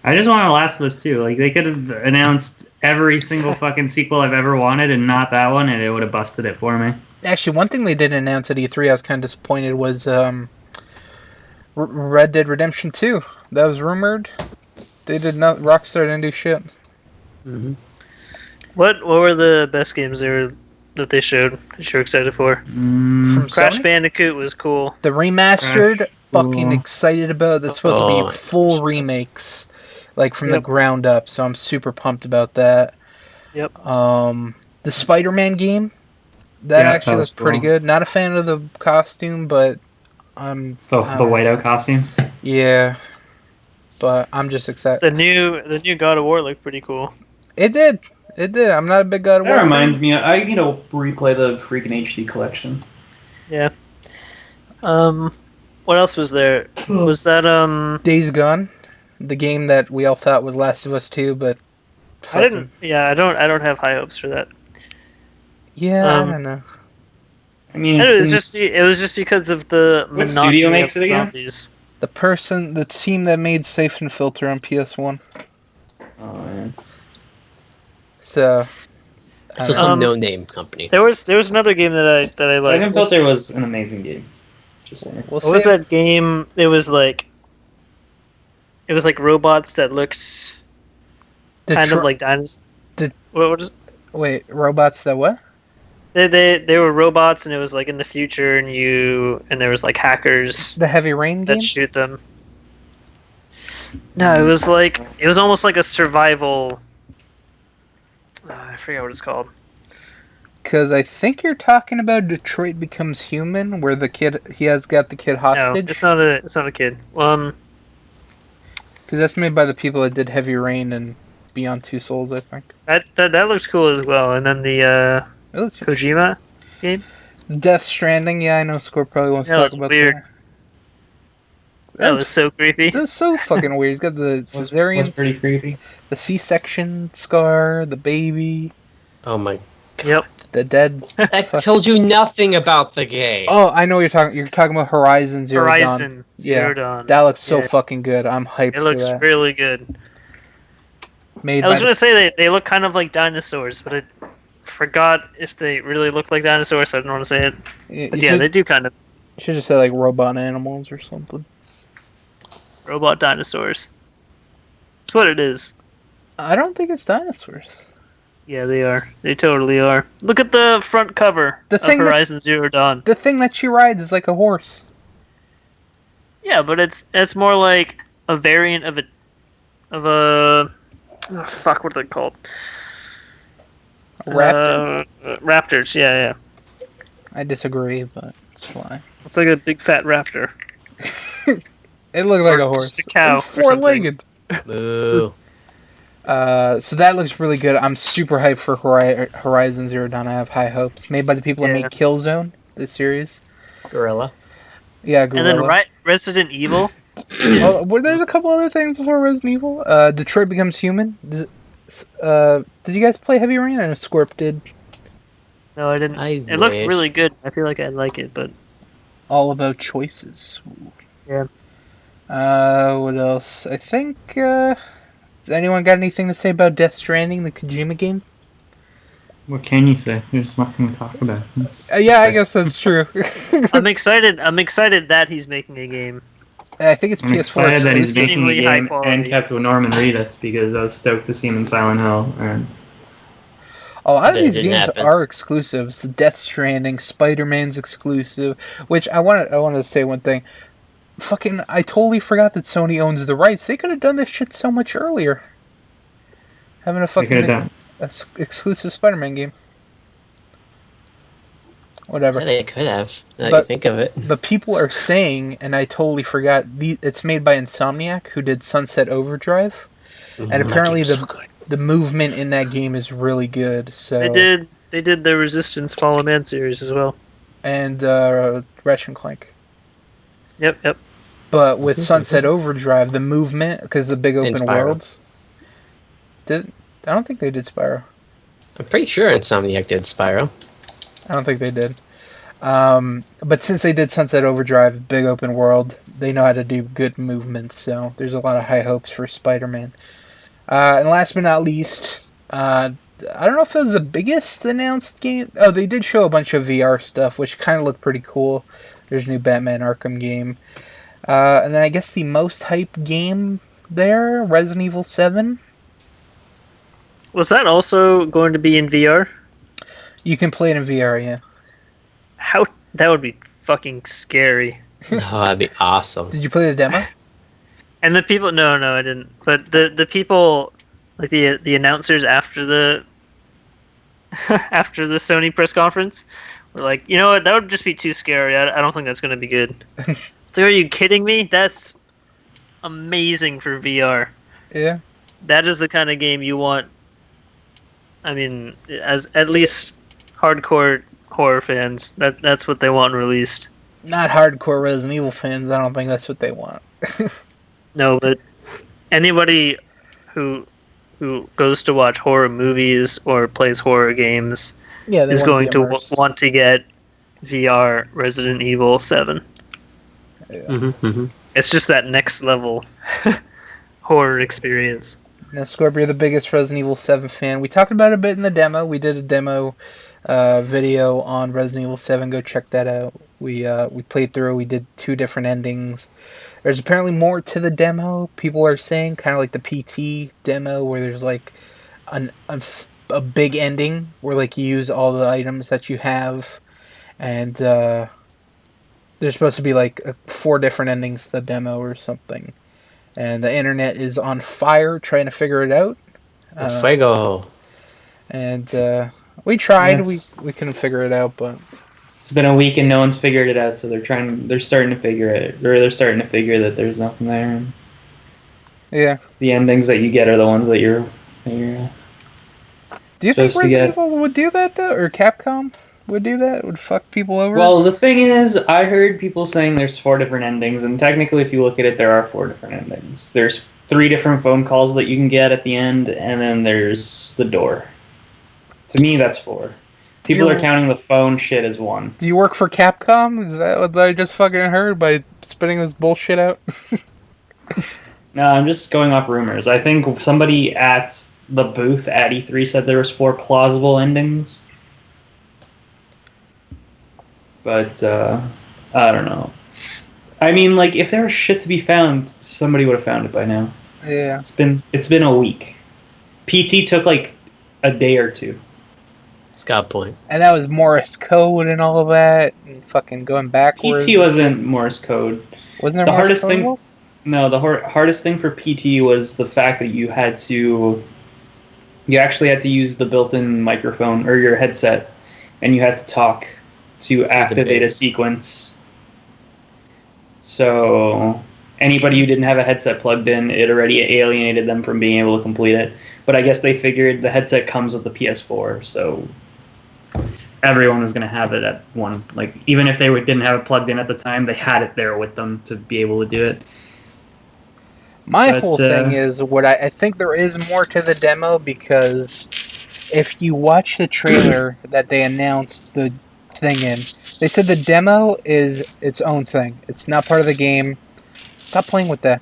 I just want a Last of Us 2. Like, they could have announced every single fucking sequel I've ever wanted and not that one, and it would have busted it for me. Actually, one thing they didn't announce at E3 I was kind of disappointed was Red Dead Redemption 2. That was rumored. They did not. Rockstar didn't do shit. Mm-hmm. What were the best games that they showed that you're excited for? From Crash Sony? Bandicoot was cool. The remastered, Crash. fucking Cool. excited about. That's supposed to Oh, be full yes. remakes, like from the Yep. ground up. So I'm super pumped about that. Yep. The Spider-Man game, that Yeah, actually that was looked pretty cool. good. Not a fan of the costume, but The whiteout costume. yeah. But I'm just excited. The new God of War looked pretty cool. It did. It did. I'm not a big God of War That fan. reminds me, I need to replay the freaking HD collection. Yeah. What else was there? Was that Days Gone, the game that we all thought was Last of Us 2, but I didn't. Yeah, I don't have high hopes for that. Yeah, Um, I don't know. I mean, It was just because of the What monotony studio of makes it again? zombies. The team that made Safe and Filter on PS1. oh, man. So, So some no-name company. There was another game that I liked. Siphon Filter was an amazing game. Just saying. we'll What was see. that game? It was like robots that looked kind of like dinosaurs. Did- What is? Wait, robots that what? They were robots, and it was like in the future, and there was like hackers The Heavy Rain game? that shoot them. No, it was almost like a survival. I forget what it's called. Because I think you're talking about Detroit Becomes Human, where he has got the kid No, hostage. it's not a kid. Because that's made by the people that did Heavy Rain and Beyond Two Souls, I think. That looks cool as well. And then the It looks Kojima game. Death Stranding, yeah, I know Score probably wants to That talk was about weird. That was That's, so creepy. that's so fucking weird. He's got the Was cesarean, pretty creepy. the C-section scar, the baby, Oh my! Yep. the dead. That told you nothing about the game. Oh, I know what you're talking. You're talking about Horizon Zero Dawn. Horizon Zero Dawn. That looks so Yeah. fucking good. I'm hyped It for looks that. really good. Made I was by gonna say they look kind of like dinosaurs, but I forgot if they really look like dinosaurs, so I didn't want to say it. you But yeah, should, they do kind of. you should just say like robot animals or something. Robot dinosaurs. That's what it is. I don't think it's dinosaurs. Yeah, they are. They totally are. Look at the front cover The of thing that- Horizon Zero Dawn. The thing that she rides is like a horse. Yeah, but it's more like a variant of a oh, fuck, what are they called? Raptors, yeah. I disagree, but it's fine. It's like a big fat raptor. It looked like Or a horse. just a cow It's or something. four-legged. Boo. So that looks really good. I'm super hyped for Horizon Zero Dawn. I have high hopes. Made by the people that Yeah. make Killzone, this series. Gorilla. Yeah, And Gorilla. then Resident Evil. Oh, were there a couple other things before Resident Evil? Detroit Becomes Human. Did you guys play Heavy Rain? I know Scorp did. No, I didn't. It looks really good. I feel like I'd like it, but All About Choices. Ooh. Yeah. What else? I think, has anyone got anything to say about Death Stranding, the Kojima game? What can you say? There's nothing to talk about. Yeah, I guess that's true. I'm excited. I'm excited that he's making a game. I think it's I'm PS4. excited that he's making a exceedingly high game quality. and kept with Norman Reedus because I was stoked to see him in Silent Hill. And A lot of That these didn't games happen. are exclusives. Death Stranding, Spider-Man's exclusive. Which I wanted to say one thing. Fucking, I totally forgot that Sony owns the rights. They could have done this shit so much earlier. Having a they could have fucking done. exclusive Spider-Man game. Whatever. Yeah, they could have. Now that But- you think of it. But people are saying, and I totally forgot, it's made by Insomniac, who did Sunset Overdrive. And apparently the movement in that game is really good. So They did the Resistance Fall of Man series as well. And Ratchet and Clank. Yep. But with Sunset Overdrive, the movement, because the big open Spyro. worlds. I don't think they did Spyro. I'm pretty sure Insomniac did Spyro. I don't think they did. But since they did Sunset Overdrive, big open world, they know how to do good movements. So there's a lot of high hopes for Spider-Man. And last but not least, I don't know if it was the biggest announced game. Oh, they did show a bunch of VR stuff, which kind of looked pretty cool. There's a new Batman Arkham game. And then I guess the most hyped game there, Resident Evil 7. Was that also going to be in VR? You can play it in VR, yeah. How that would be fucking scary. Oh, that'd be awesome. Did you play the demo? And the people, no, I didn't. But the people, like the announcers after the after the Sony press conference, were like, you know what, that would just be too scary. I don't think that's going to be good. So are you kidding me? That's amazing for VR. Yeah. That is the kind of game you want. I mean, as at least hardcore horror fans, that's what they want released. Not hardcore Resident Evil fans, I don't think that's what they want. No, but anybody who goes to watch horror movies or plays horror games Yeah, they is wanna going be to immersed. want to get VR Resident Evil 7. It's just that next level horror experience. Now, Scorp, you're the biggest Resident Evil 7 fan. We talked about it a bit in the demo. We did a demo video on Resident Evil 7. Go check that out. We played through. We did 2 different endings. There's apparently more to the demo. People are saying, kind of like the PT demo, where there's like a big ending where like you use all the items that you have, and there's supposed to be like 4 different endings to the demo or something. And the internet is on fire trying to figure it out. Fuego. And we tried. Yes. We couldn't figure it out, but It's been a week and no one's figured it out, so they're starting to figure it, or they're starting to figure that there's nothing there. And yeah. the endings that you get are the ones that you're Do you think supposed to Resident get. Evil would do that though, or Capcom would do that? Would fuck people over? Well, the thing is, I heard people saying there's 4 different endings, and technically, if you look at it, there are 4 different endings. There's 3 different phone calls that you can get at the end, and then there's the door. To me, that's 4. People are counting the phone shit as 1. Do you work for Capcom? Is that what I just fucking heard by spitting this bullshit out? No, I'm just going off rumors. I think somebody at the booth at E3 said there was 4 plausible endings. But, I don't know. I mean, like, if there was shit to be found, somebody would have found it by now. Yeah. It's been a week. PT took, like, a day or 2. It's got a point. And that was Morse code and all of that, and fucking going backwards. PT wasn't Morse code. Wasn't there the Morse hardest code thing- involved? No, the hardest thing for PT was the fact that you had to you actually had to use the built-in microphone or your headset, and you had to talk to activate a sequence. So anybody who didn't have a headset plugged in, it already alienated them from being able to complete it. But I guess they figured the headset comes with the PS4, so everyone was going to have it at one. Like, even if they didn't have it plugged in at the time, they had it there with them to be able to do it. My whole thing is what I think there is more to the demo, because if you watch the trailer that they announced the thing in, they said the demo is its own thing. It's not part of the game. Stop playing with that.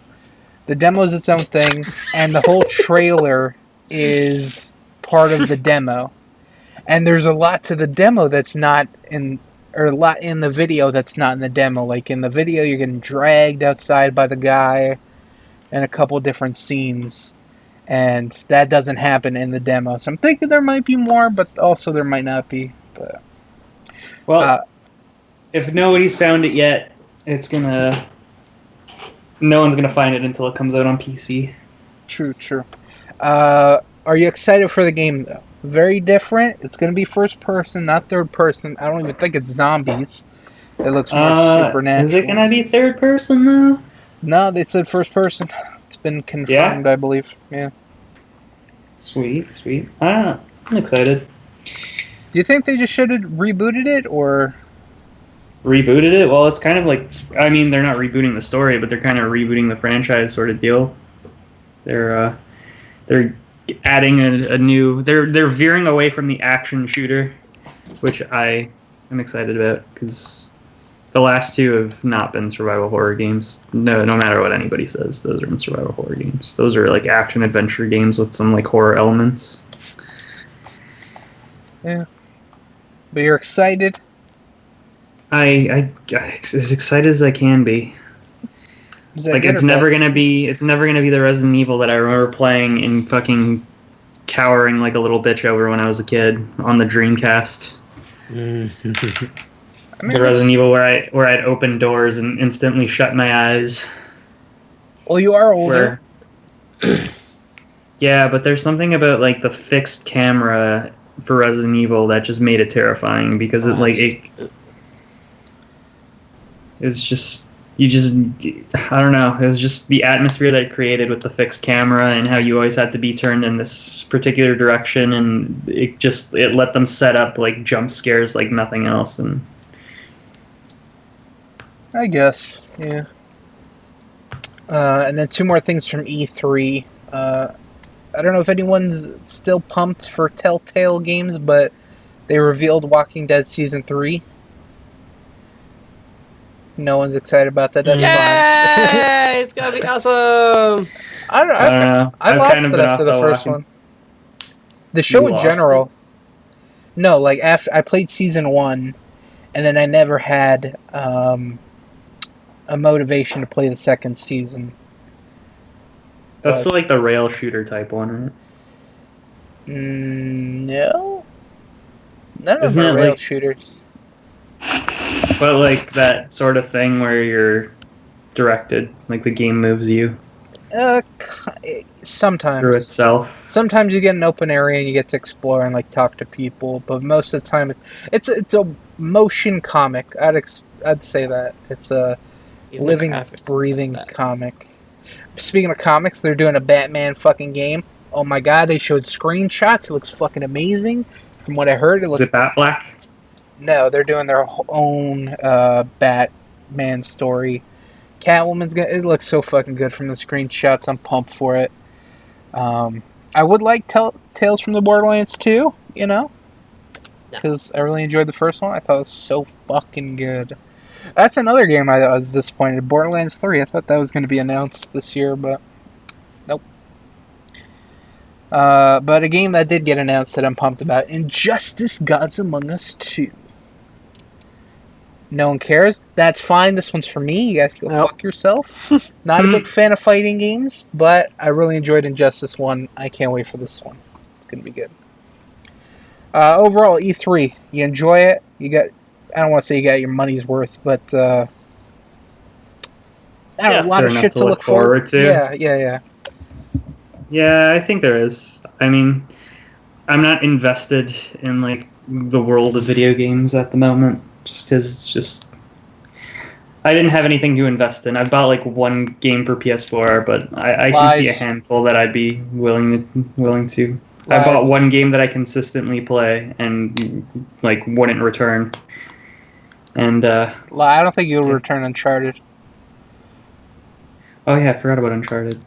The demo is its own thing, and the whole trailer is part of the demo. And there's a lot to the demo that's not in, or a lot in the video that's not in the demo. Like in the video, you're getting dragged outside by the guy in a couple different scenes, and that doesn't happen in the demo. So I'm thinking there might be more, but also there might not be. But well, if nobody's found it yet, no one's gonna find it until it comes out on PC. True. Are you excited for the game though? Very different. It's gonna be first person, not third person. I don't even think it's zombies. It looks more supernatural. Is it gonna be third person though? No, they said first person. It's been confirmed, I believe. Yeah. Sweet. I'm excited. Do you think they just should have rebooted it, or rebooted it? Well, it's kind of like, I mean, they're not rebooting the story, but they're kind of rebooting the franchise sort of deal. They're adding a new. They're veering away from the action shooter, which I am excited about, because the last two have not been survival horror games. No matter what anybody says, those are in survival horror games. Those are like action adventure games with some like horror elements. Yeah. But you're excited? I as excited as I can be. Like, it's never gonna be the Resident Evil that I remember playing and fucking cowering like a little bitch over when I was a kid on the Dreamcast. The Resident Evil where I'd open doors and instantly shut my eyes. Well, you are older. Yeah, but there's something about like the fixed camera for Resident Evil that just made it terrifying, because it's just, I don't know, it was just the atmosphere that it created with the fixed camera and how you always had to be turned in this particular direction, and it let them set up like jump scares like nothing else. And I guess, yeah. And then two more things from E3. I don't know if anyone's still pumped for Telltale Games, but they revealed Walking Dead Season 3. No one's excited about that. That's fine. It's gonna be awesome. I don't know. I lost it after the first one. The show in general. No, like after I played Season 1, and then I never had a motivation to play the second season. That's like the rail shooter type one, right? No. None of them are rail shooters. But like that sort of thing where you're directed, like the game moves you. Sometimes. Through itself. Sometimes you get an open area and you get to explore and like talk to people, but most of the time it's a motion comic. I'd say that it's a living, breathing comic. Speaking of comics, they're doing a Batman fucking game. Oh my god, they showed screenshots. It looks fucking amazing. From what I heard, Is it Bat-Black? No, they're doing their own Batman story. Catwoman's gonna. It looks so fucking good from the screenshots. I'm pumped for it. I would like Tales from the Borderlands 2, you know? Because I really enjoyed the first one. I thought it was so fucking good. That's another game I was disappointed. Borderlands 3. I thought that was going to be announced this year, but nope. But a game that did get announced that I'm pumped about, Injustice: Gods Among Us 2. No one cares. That's fine. This one's for me. You guys go fuck yourself. Not a big fan of fighting games, but I really enjoyed Injustice 1. I can't wait for this one. It's going to be good. Overall, E3. You enjoy it? I don't want to say you got your money's worth, but a lot of shit to look forward to. Yeah. Yeah, I think there is. I mean, I'm not invested in like the world of video games at the moment. Just because it's just I didn't have anything to invest in. I bought like one game for PS4, but I can see a Lies. handful that I'd be willing to. I Lies. bought one game that I consistently play and like wouldn't return. And I don't think you'll return Uncharted. oh yeah, I forgot about Uncharted.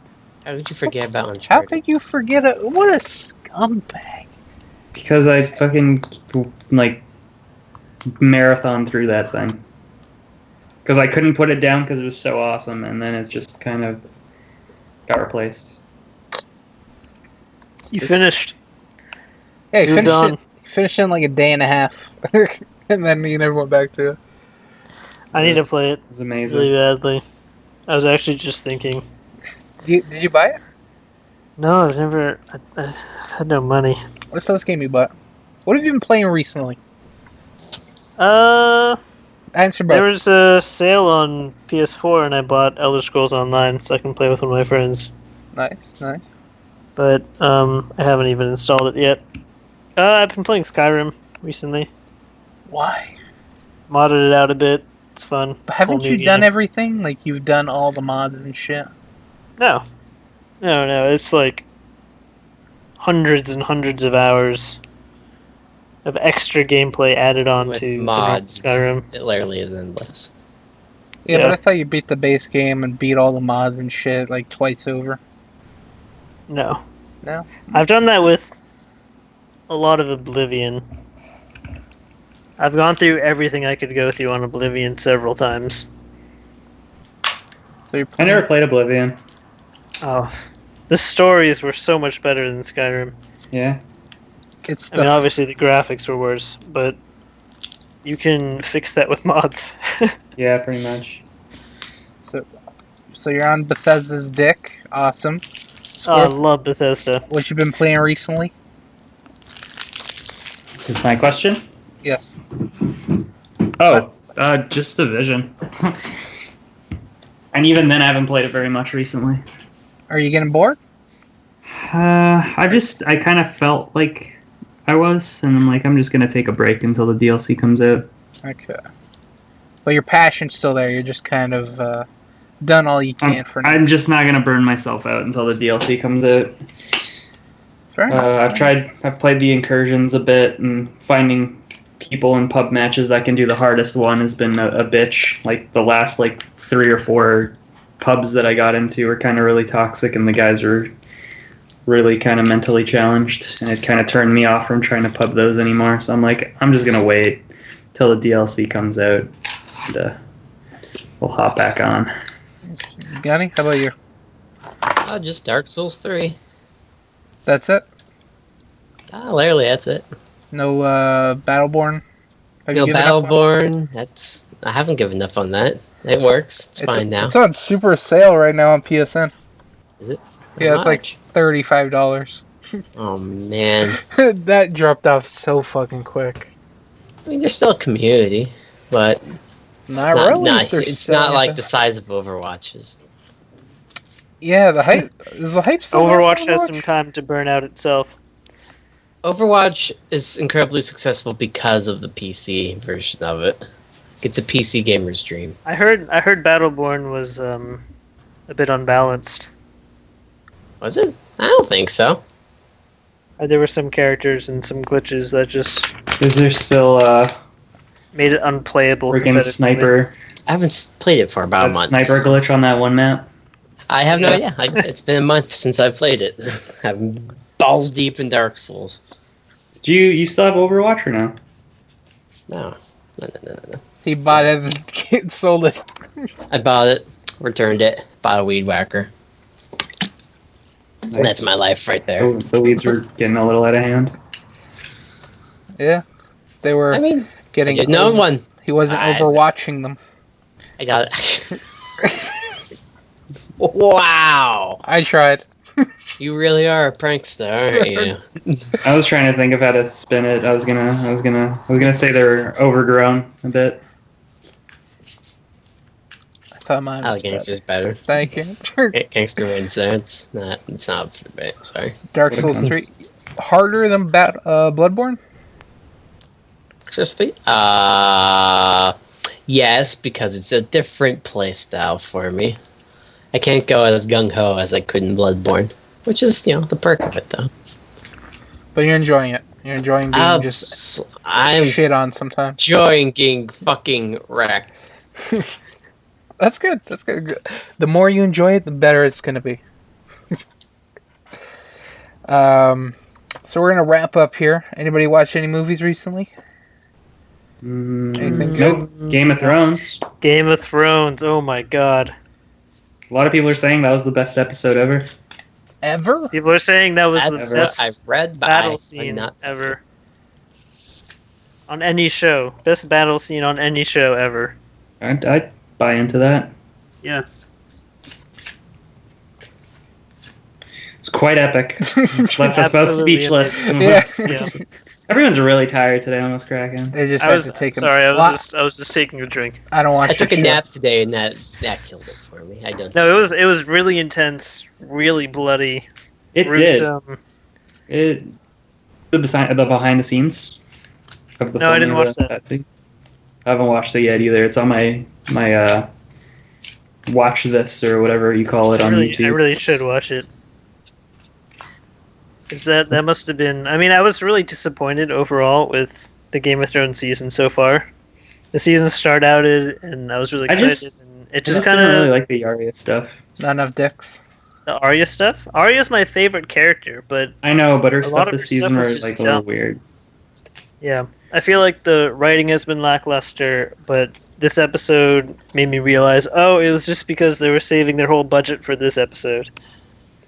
How could you forget about How Uncharted? could you forget it? What a scumbag. Because I fucking like marathon through that thing. Because I couldn't put it down because it was so awesome, and then it just kind of got replaced. You finished. Yeah, you Moved on. finished it in like a day and a half. And then me and everyone back to it. I need to play it It was amazing. really badly. I was actually just thinking. Did you buy it? No, I've never. I've had no money. What's the last game you bought? What have you been playing recently? Answer both. There was a sale on PS4, and I bought Elder Scrolls Online, so I can play with one of my friends. Nice. But I haven't even installed it yet. I've been playing Skyrim recently. Why? Modded it out a bit. It's fun. But It's a whole haven't new you done game. everything? Like, you've done all the mods and shit? No. No. It's like hundreds and hundreds of hours of extra gameplay added on With to the normal mods, Skyrim. it literally is endless. Yeah, Yeah. but I thought you beat the base game and beat all the mods and shit, like, twice over. No. No? I've done that with a lot of Oblivion. I've gone through everything I could go through on Oblivion several times. So you're I playing... never played Oblivion. Oh, the stories were so much better than Skyrim. Yeah. It's I mean, the... obviously the graphics were worse, but you can fix that with mods. Yeah, pretty much. So you're on Bethesda's dick. Awesome. Oh, I love Bethesda. What you been playing recently? This is my question. Yes. Oh, just Division. And even then, I haven't played it very much recently. Are you getting bored? I kind of felt like I was, and I'm like, I'm just gonna take a break until the DLC comes out. Okay. But your passion's still there. You're just kind of done all you can for now. I'm just not gonna burn myself out until the DLC comes out. Fair enough. I've played the incursions a bit, and finding people in pub matches that can do the hardest one has been a bitch. Like the last 3 or 4 pubs that I got into were kind of really toxic, and the guys were really kind of mentally challenged, and it kind of turned me off from trying to pub those anymore. So I'm like, I'm just gonna wait till the DLC comes out, and we'll hop back on. Gunny, how about you? Just Dark Souls 3. That's it? Literally, that's it. No Battleborn? Have No you given up on it? Battleborn. I haven't given up on that. It works. It's fine now. It's on super sale right now on PSN. Is it? Yeah, it's How like much? $35. Oh man. That dropped off so fucking quick. I mean, there's still a community, but Not really. if they're it's not selling like it. the size of Overwatch's. Yeah, the hype. Is the hype still there for Overwatch has some time to burn out itself. Overwatch is incredibly successful because of the PC version of it. It's a PC gamer's dream. I heard Battleborn was a bit unbalanced. Was it? I don't think so. There were some characters and some glitches that just Is there still made it unplayable. freaking competitively. sniper I haven't played it for about a that month. sniper glitch on that one map? I have no idea. It's been a month since I played it. I'm balls deep in Dark Souls. Do you still have Overwatch or no? No. No. He bought it and sold it. I bought it, returned it, bought a weed whacker. Nice. That's my life right there. Oh, the leads were getting a little out of hand. Yeah. They were I mean, getting... no one. He wasn't I- overwatching them. I got it. Wow. I tried. You really are a prankster, aren't you? I was trying to think of how to spin it. I was gonna say they're overgrown a bit. I thought mine was Gangster's better. better. Thank you. Gangster wins there. It's not for me. Sorry. Dark What a Souls cunt. 3. harder than Bloodborne? Seriously? Yes, because it's a different playstyle for me. I can't go as gung-ho as I could in Bloodborne, which is, the perk of it, though. But you're enjoying it. You're enjoying being I'm shit on sometimes. enjoying getting fucking wrecked. That's good. That's good. The more you enjoy it, the better it's gonna be. So we're gonna wrap up here. Anybody watch any movies recently? Anything good? Nope. Game of Thrones. Game of Thrones. Oh my god. A lot of people are saying that was the best episode ever. Ever? People are saying that was That's the what best I've read, but battle I'm scene not ever. On any show. Best battle scene on any show ever. I'd buy into that. Yeah. It's quite epic. Left us both Absolutely speechless. Yeah. Everyone's really tired today on this Crackin. They just I had was to take sorry. I a was just taking a drink. I don't watch. I took the a show. nap today, and that killed it for me. I don't. No, it was really intense, really bloody. It gruesome. did. The behind the scenes of the No, I filming didn't of watch that. scene. I haven't watched it yet either. It's on my watch this or whatever you call it on YouTube. I really should watch it. Is that must have been? I mean, I was really disappointed overall with the Game of Thrones season so far. The season started and I was really excited, and it just kind didn't really of like the Arya stuff. Not enough dicks. the Arya stuff. Arya's my favorite character, but I know, but her lot stuff of this her season stuff was was just like a little dumb. weird. yeah, I feel like the writing has been lackluster. But this episode made me realize, oh, it was just because they were saving their whole budget for this episode.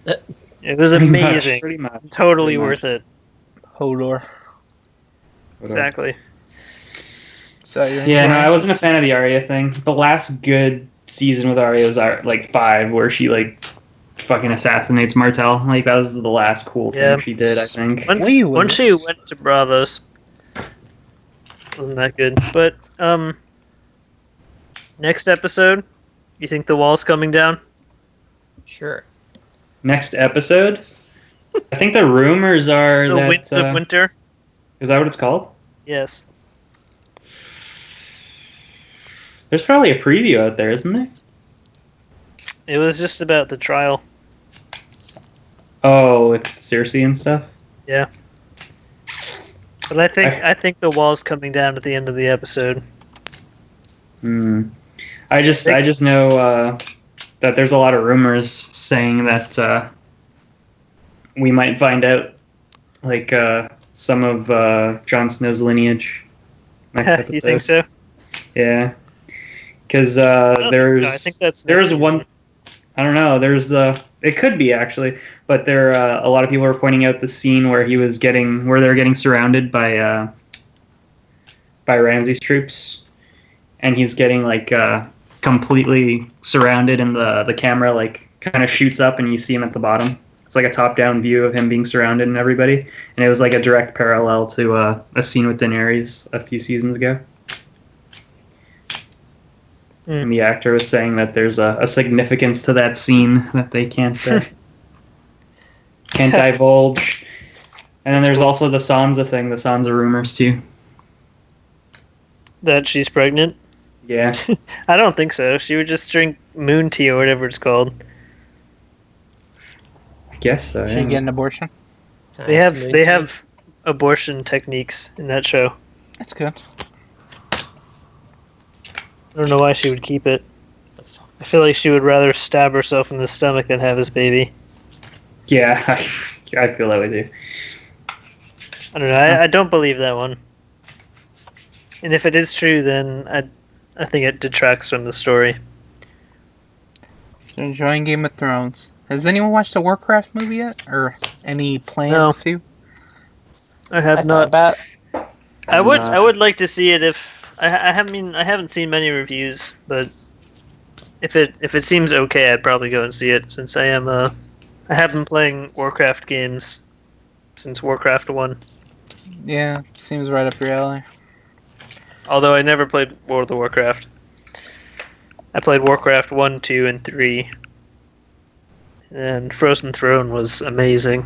It was amazing. Pretty much. Totally Pretty worth it. Hodor. Exactly. So you're Yeah, no, enjoying- I wasn't a fan of the Arya thing. The last good season with Arya was like 5, where she like fucking assassinates Martell. Like that was the last cool thing Yeah. she did, I think. Once she went to Bravos, wasn't that good. But next episode, you think the wall's coming down? Sure. Next episode, I think the rumors are The that Winds of Winter. is that what it's called? Yes. There's probably a preview out there, isn't there? It was just about the trial. Oh, with Cersei and stuff. Yeah. But I think the wall's coming down at the end of the episode. I just know that there's a lot of rumors saying that we might find out like some of Jon Snow's lineage next episode. You think so? Yeah, because I don't think there's so. I think that's there's next one. season. I don't know. There's it could be actually, but there a lot of people are pointing out the scene where they're getting surrounded by Ramsay's troops, and he's getting like completely surrounded, and the camera like kind of shoots up, and you see him at the bottom. It's like a top-down view of him being surrounded and everybody, and it was like a direct parallel to a scene with Daenerys a few seasons ago. And the actor was saying that there's a significance to that scene that they can't divulge. And then there's also the Sansa thing, the Sansa rumors too. That she's pregnant? Yeah. I don't think so. She would just drink moon tea or whatever it's called. I guess so. Should Yeah. you get an abortion? They have abortion techniques in that show. That's good. I don't know why she would keep it. I feel like she would rather stab herself in the stomach than have this baby. Yeah, I feel that way too. I don't know. I don't believe that one. And if it is true, then I think it detracts from the story. So enjoying Game of Thrones. Has anyone watched the Warcraft movie yet, or any plans to? I have I not. thought I would like to see it if I haven't seen many reviews, but if it seems okay, I'd probably go and see it since I have been playing Warcraft games since Warcraft 1. Yeah, seems right up your alley. Although I never played World of Warcraft. I played Warcraft 1, 2, and 3. And Frozen Throne was amazing.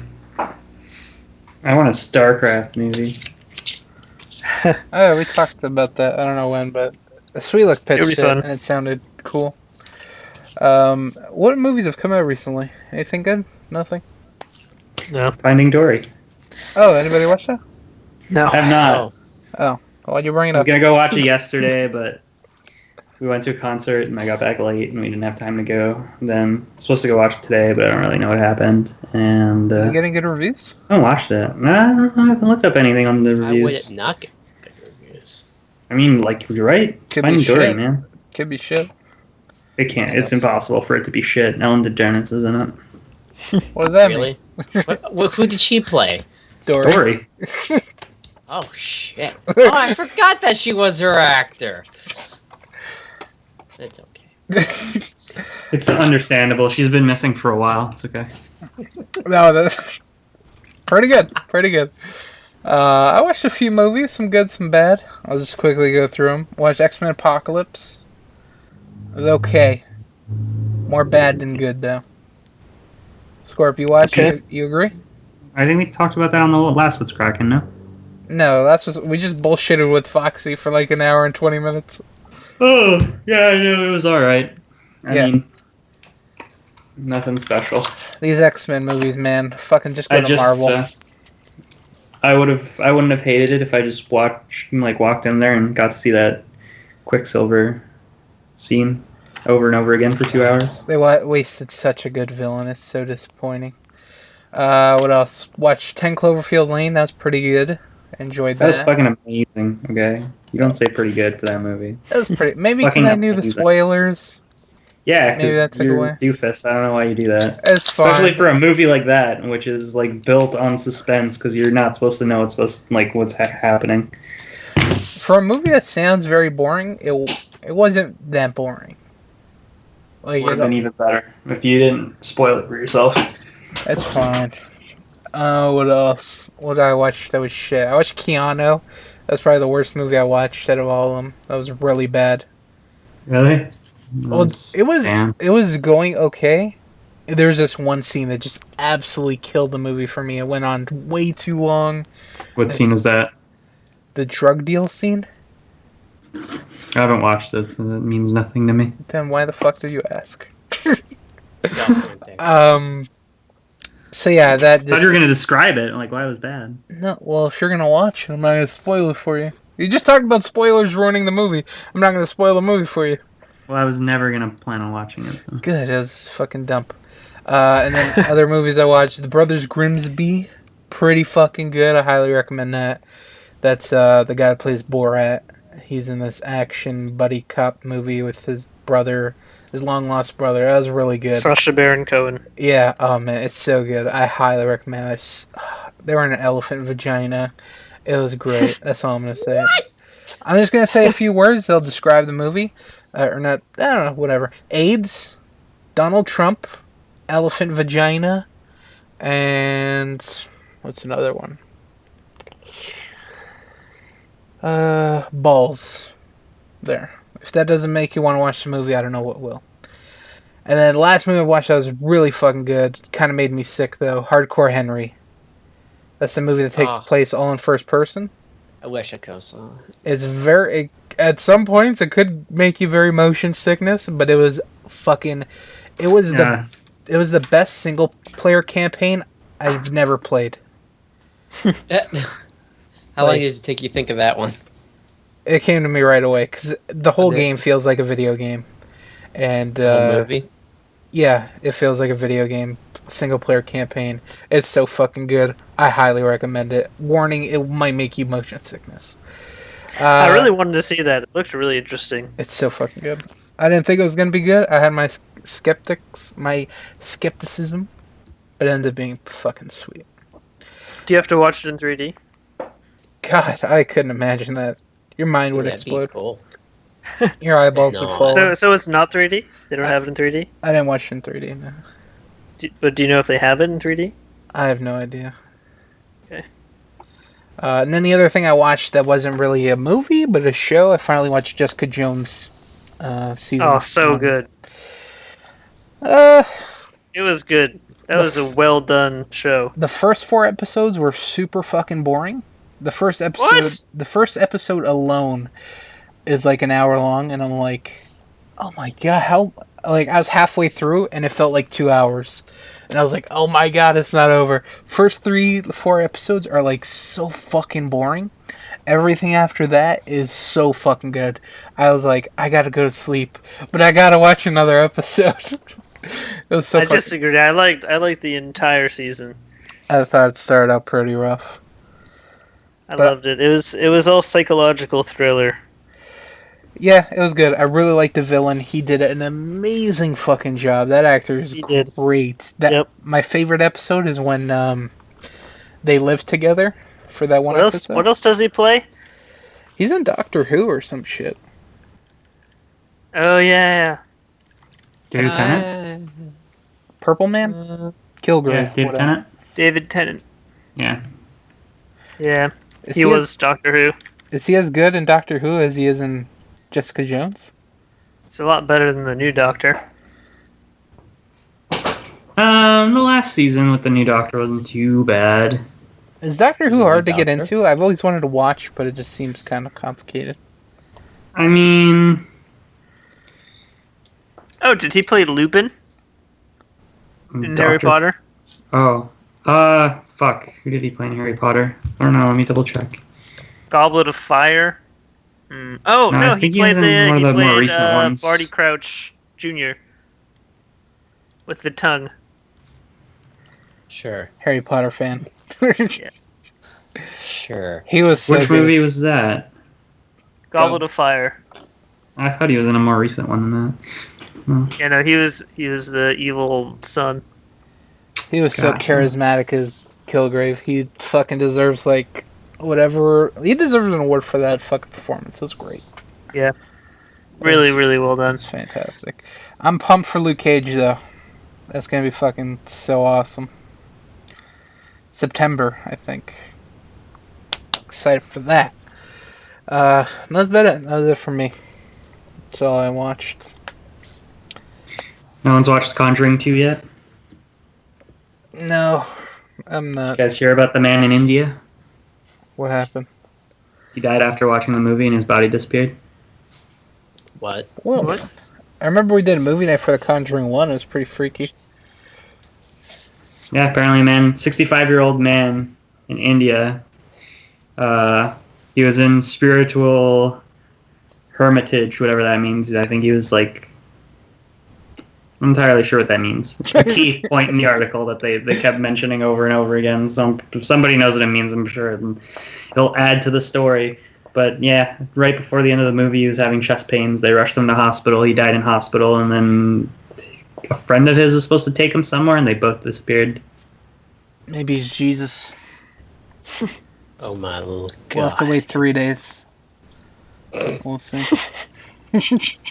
I want a StarCraft movie. Oh, we talked about that. I don't know when, but Sweetlook It'll be pitched it, fun. and it sounded cool. What movies have come out recently? Anything good? Nothing. No. Finding Dory. Oh, anybody watch that? No. I have not. Oh, why'd you bring it I was up? gonna go watch it yesterday, but we went to a concert and I got back late and we didn't have time to go. Then I was supposed to go watch it today, but I don't really know what happened. And Is it getting good reviews? I haven't watched it. I haven't looked up anything on the I would reviews. it not get good reviews? I mean, like, you're right. It's Could be Finding Dory, shit. man. Could be shit. It can't. I It's hope so. impossible for it to be shit. Ellen DeGeneres is in it. What does that mean? Really? Who did she play? Dory. Dory. Oh shit! Oh, I forgot that she was her actor. It's okay. It's understandable. She's been missing for a while. It's okay. No, that's pretty good. Pretty good. I watched a few movies, some good, some bad. I'll just quickly go through them. Watched X-Men Apocalypse. It was okay. More bad than good, though. Scorp, you watch Okay. it? You agree? I think we talked about that on the last What's Crackin', no? No, that's what we just bullshitted with Foxy for like an hour and 20 minutes. Oh, yeah, I know. It was alright. I Yeah. mean, nothing special. These X-Men movies, man, fucking just go to Marvel. I wouldn't have hated it if I just walked in there and got to see that Quicksilver scene over and over again for 2 hours. They wasted such a good villain. It's so disappointing. What else? Watched 10 Cloverfield Lane. That was pretty good. Enjoyed That was that. fucking amazing. Okay, you don't say pretty good for that movie. That was pretty. Maybe Fucking because I knew the amazing. spoilers. Yeah, Maybe that because took you're away. a doofus. I don't know why you do that. It's Especially fine. for a movie like that, which is like built on suspense, because you're not supposed to know what's happening. For a movie that sounds very boring, it wasn't that boring. Like Would have been even better if you didn't spoil it for yourself. that's fine. What else? What did I watch that was shit? I watched Keanu. That's probably the worst movie I watched out of all of them. That was really bad. Really? Well, it was Damn. it was going okay. There's this one scene that just absolutely killed the movie for me. It went on way too long. What scene was that? The drug deal scene? I haven't watched it, so that means nothing to me. Then why the fuck did you ask? Thing. So yeah, that I thought you were just gonna describe it, like why it was bad. no. Well, if you're gonna watch, I'm not gonna spoil it for you. You just talked about spoilers ruining the movie. I'm not gonna spoil the movie for you. Well, I was never gonna plan on watching it. So. Good, it was fucking dump. And then other movies I watched, The Brothers Grimsby, pretty fucking good. I highly recommend that. That's the guy that plays Borat. He's in this action buddy cop movie with his brother, his long lost brother. That was really good. Sacha Baron Cohen. Yeah, oh man, it's so good. I highly recommend it. They were in an elephant vagina. It was great. That's all I'm gonna say. I'm just gonna say a few words. They'll describe the movie, or not. I don't know. Whatever. AIDS, Donald Trump, elephant vagina, and what's another one? Balls. There. If that doesn't make you want to watch the movie, I don't know what will. And then the last movie I watched that was really fucking good. Kind of made me sick though. Hardcore Henry. That's the movie that takes place all in first person. I wish I could have saw it. It's very. At some points, it could make you very motion sickness, but it was fucking. It was Yeah. It was the best single player campaign I've never played. How long did it take you to think of that one? It came to me right away because the whole Did it? game feels like a video game, and The whole movie? yeah, it feels like a video game single player campaign. It's so fucking good. I highly recommend it. Warning: it might make you motion sickness. I really wanted to see that. It looked really interesting. It's so fucking good. I didn't think it was gonna be good. I had my skepticism, but it ended up being fucking sweet. Do you have to watch it in 3D? God, I couldn't imagine that. Your mind would That'd be explode. cool. Your eyeballs would No. fall. So it's not 3D? They don't have it in 3D? I didn't watch it in 3D. No. But do you know if they have it in 3D? I have no idea. Okay. And then the other thing I watched that wasn't really a movie, but a show, I finally watched Jessica Jones season. Oh, so 1. good. Uh, It was good. That was a well done show. The first 4 episodes were super fucking boring. The first episode, What? the first episode alone is like an hour long, and I'm like, oh my god, how? Like I was halfway through, and it felt like 2 hours, and I was like, oh my god, it's not over. First 4 episodes are like so fucking boring. Everything after that is so fucking good. I was like, I gotta go to sleep, but I gotta watch another episode. It was so. I disagree. I liked the entire season. I thought it started out pretty rough. I loved it. It was all psychological thriller. Yeah, it was good. I really liked the villain. He did an amazing fucking job. That actor is great. My favorite episode is when they live together for that one episode. What else does he play? He's in Doctor Who or some shit. Oh yeah. David Tennant? Purple Man? Kilgrave. Yeah, David Tennant? David Tennant. Yeah. Yeah. He was Doctor Who. Is he as good in Doctor Who as he is in Jessica Jones? It's a lot better than the new Doctor. The last season with the new Doctor wasn't too bad. Is Doctor Who hard to get into? I've always wanted to watch, but it just seems kind of complicated. I mean... Oh, did he play Lupin? In Harry Potter? Oh. Fuck. Who did he play in Harry Potter? I don't know, let me double check. Goblet of Fire? Oh, no, he played more recent ones. Barty Crouch Jr. with the tongue. Sure. Harry Potter fan. Yeah. Sure. He was so Which good. movie was that? Goblet of Fire. I thought he was in a more recent one than that. Oh. Yeah, no, he was the evil son. He was so charismatic as Kilgrave. He fucking deserves like whatever. He deserves an award for that fucking performance. It was great. Yeah. Really, really well done. It's fantastic. I'm pumped for Luke Cage though. That's gonna be fucking so awesome. September, I think. Excited for that. That's about it. That was it for me. That's all I watched. No one's watched Conjuring 2 yet? No, I'm not. You guys hear about the man in India? What happened? He died after watching the movie and his body disappeared. What? Well, What? I remember we did a movie night for The Conjuring 1. It was pretty freaky. Yeah, apparently a man, 65-year-old man in India. He was in spiritual hermitage, whatever that means. I think he was like... I'm entirely sure what that means. It's a key point in the article that they kept mentioning over and over again. So if somebody knows what it means, I'm sure it'll add to the story. But yeah, right before the end of the movie, he was having chest pains. They rushed him to hospital. He died in hospital, and then a friend of his was supposed to take him somewhere, and they both disappeared. Maybe he's Jesus. Oh my little god. We'll have to wait 3 days. We'll see.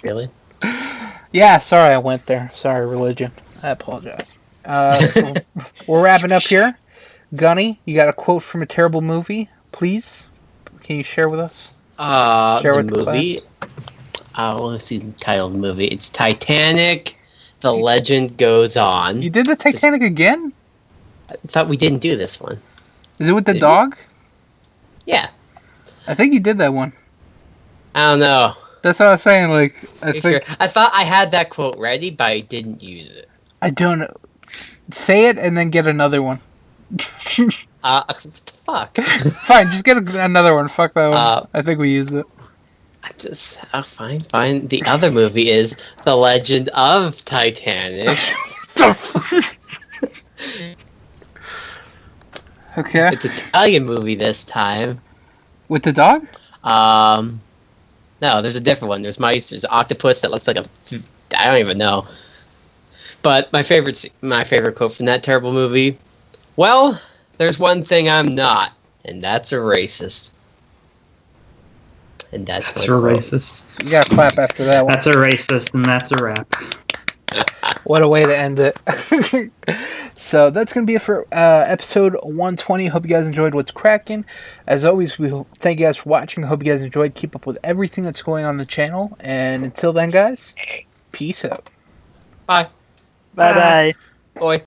Really? Yeah, sorry I went there. Sorry, religion. I apologize. So we're wrapping up here. Gunny, you got a quote from a terrible movie, please? Can you share with us? Share The with movie. I want to see the title of the movie. It's Titanic. The Legend Goes On. You did the Titanic again? I thought we didn't do this one. Is it with the Did dog? Yeah. I think you did that one. I don't know. That's what I was saying. Like, I think Sure. I thought I had that quote ready, but I didn't use it. I don't know. Say it and then get another one. Fuck. Fine, just get another one. Fuck that one. I think we used it. I'm just fine. The other movie is The Legend of Titanic. Okay. It's an Italian movie this time. With the dog? No, there's a different one. There's mice. There's an octopus that looks like a. I don't even know. But my favorite quote from that terrible movie. Well, there's one thing I'm not, and that's a racist. And that's a racist. You gotta clap after that one. That's a racist, and that's a rap. What a way to end it. So that's going to be it for episode 120. Hope you guys enjoyed what's cracking. As always, we thank you guys for watching. Hope you guys enjoyed. Keep up with everything that's going on the channel. And until then, guys, peace out. Bye. Bye-bye. Boy.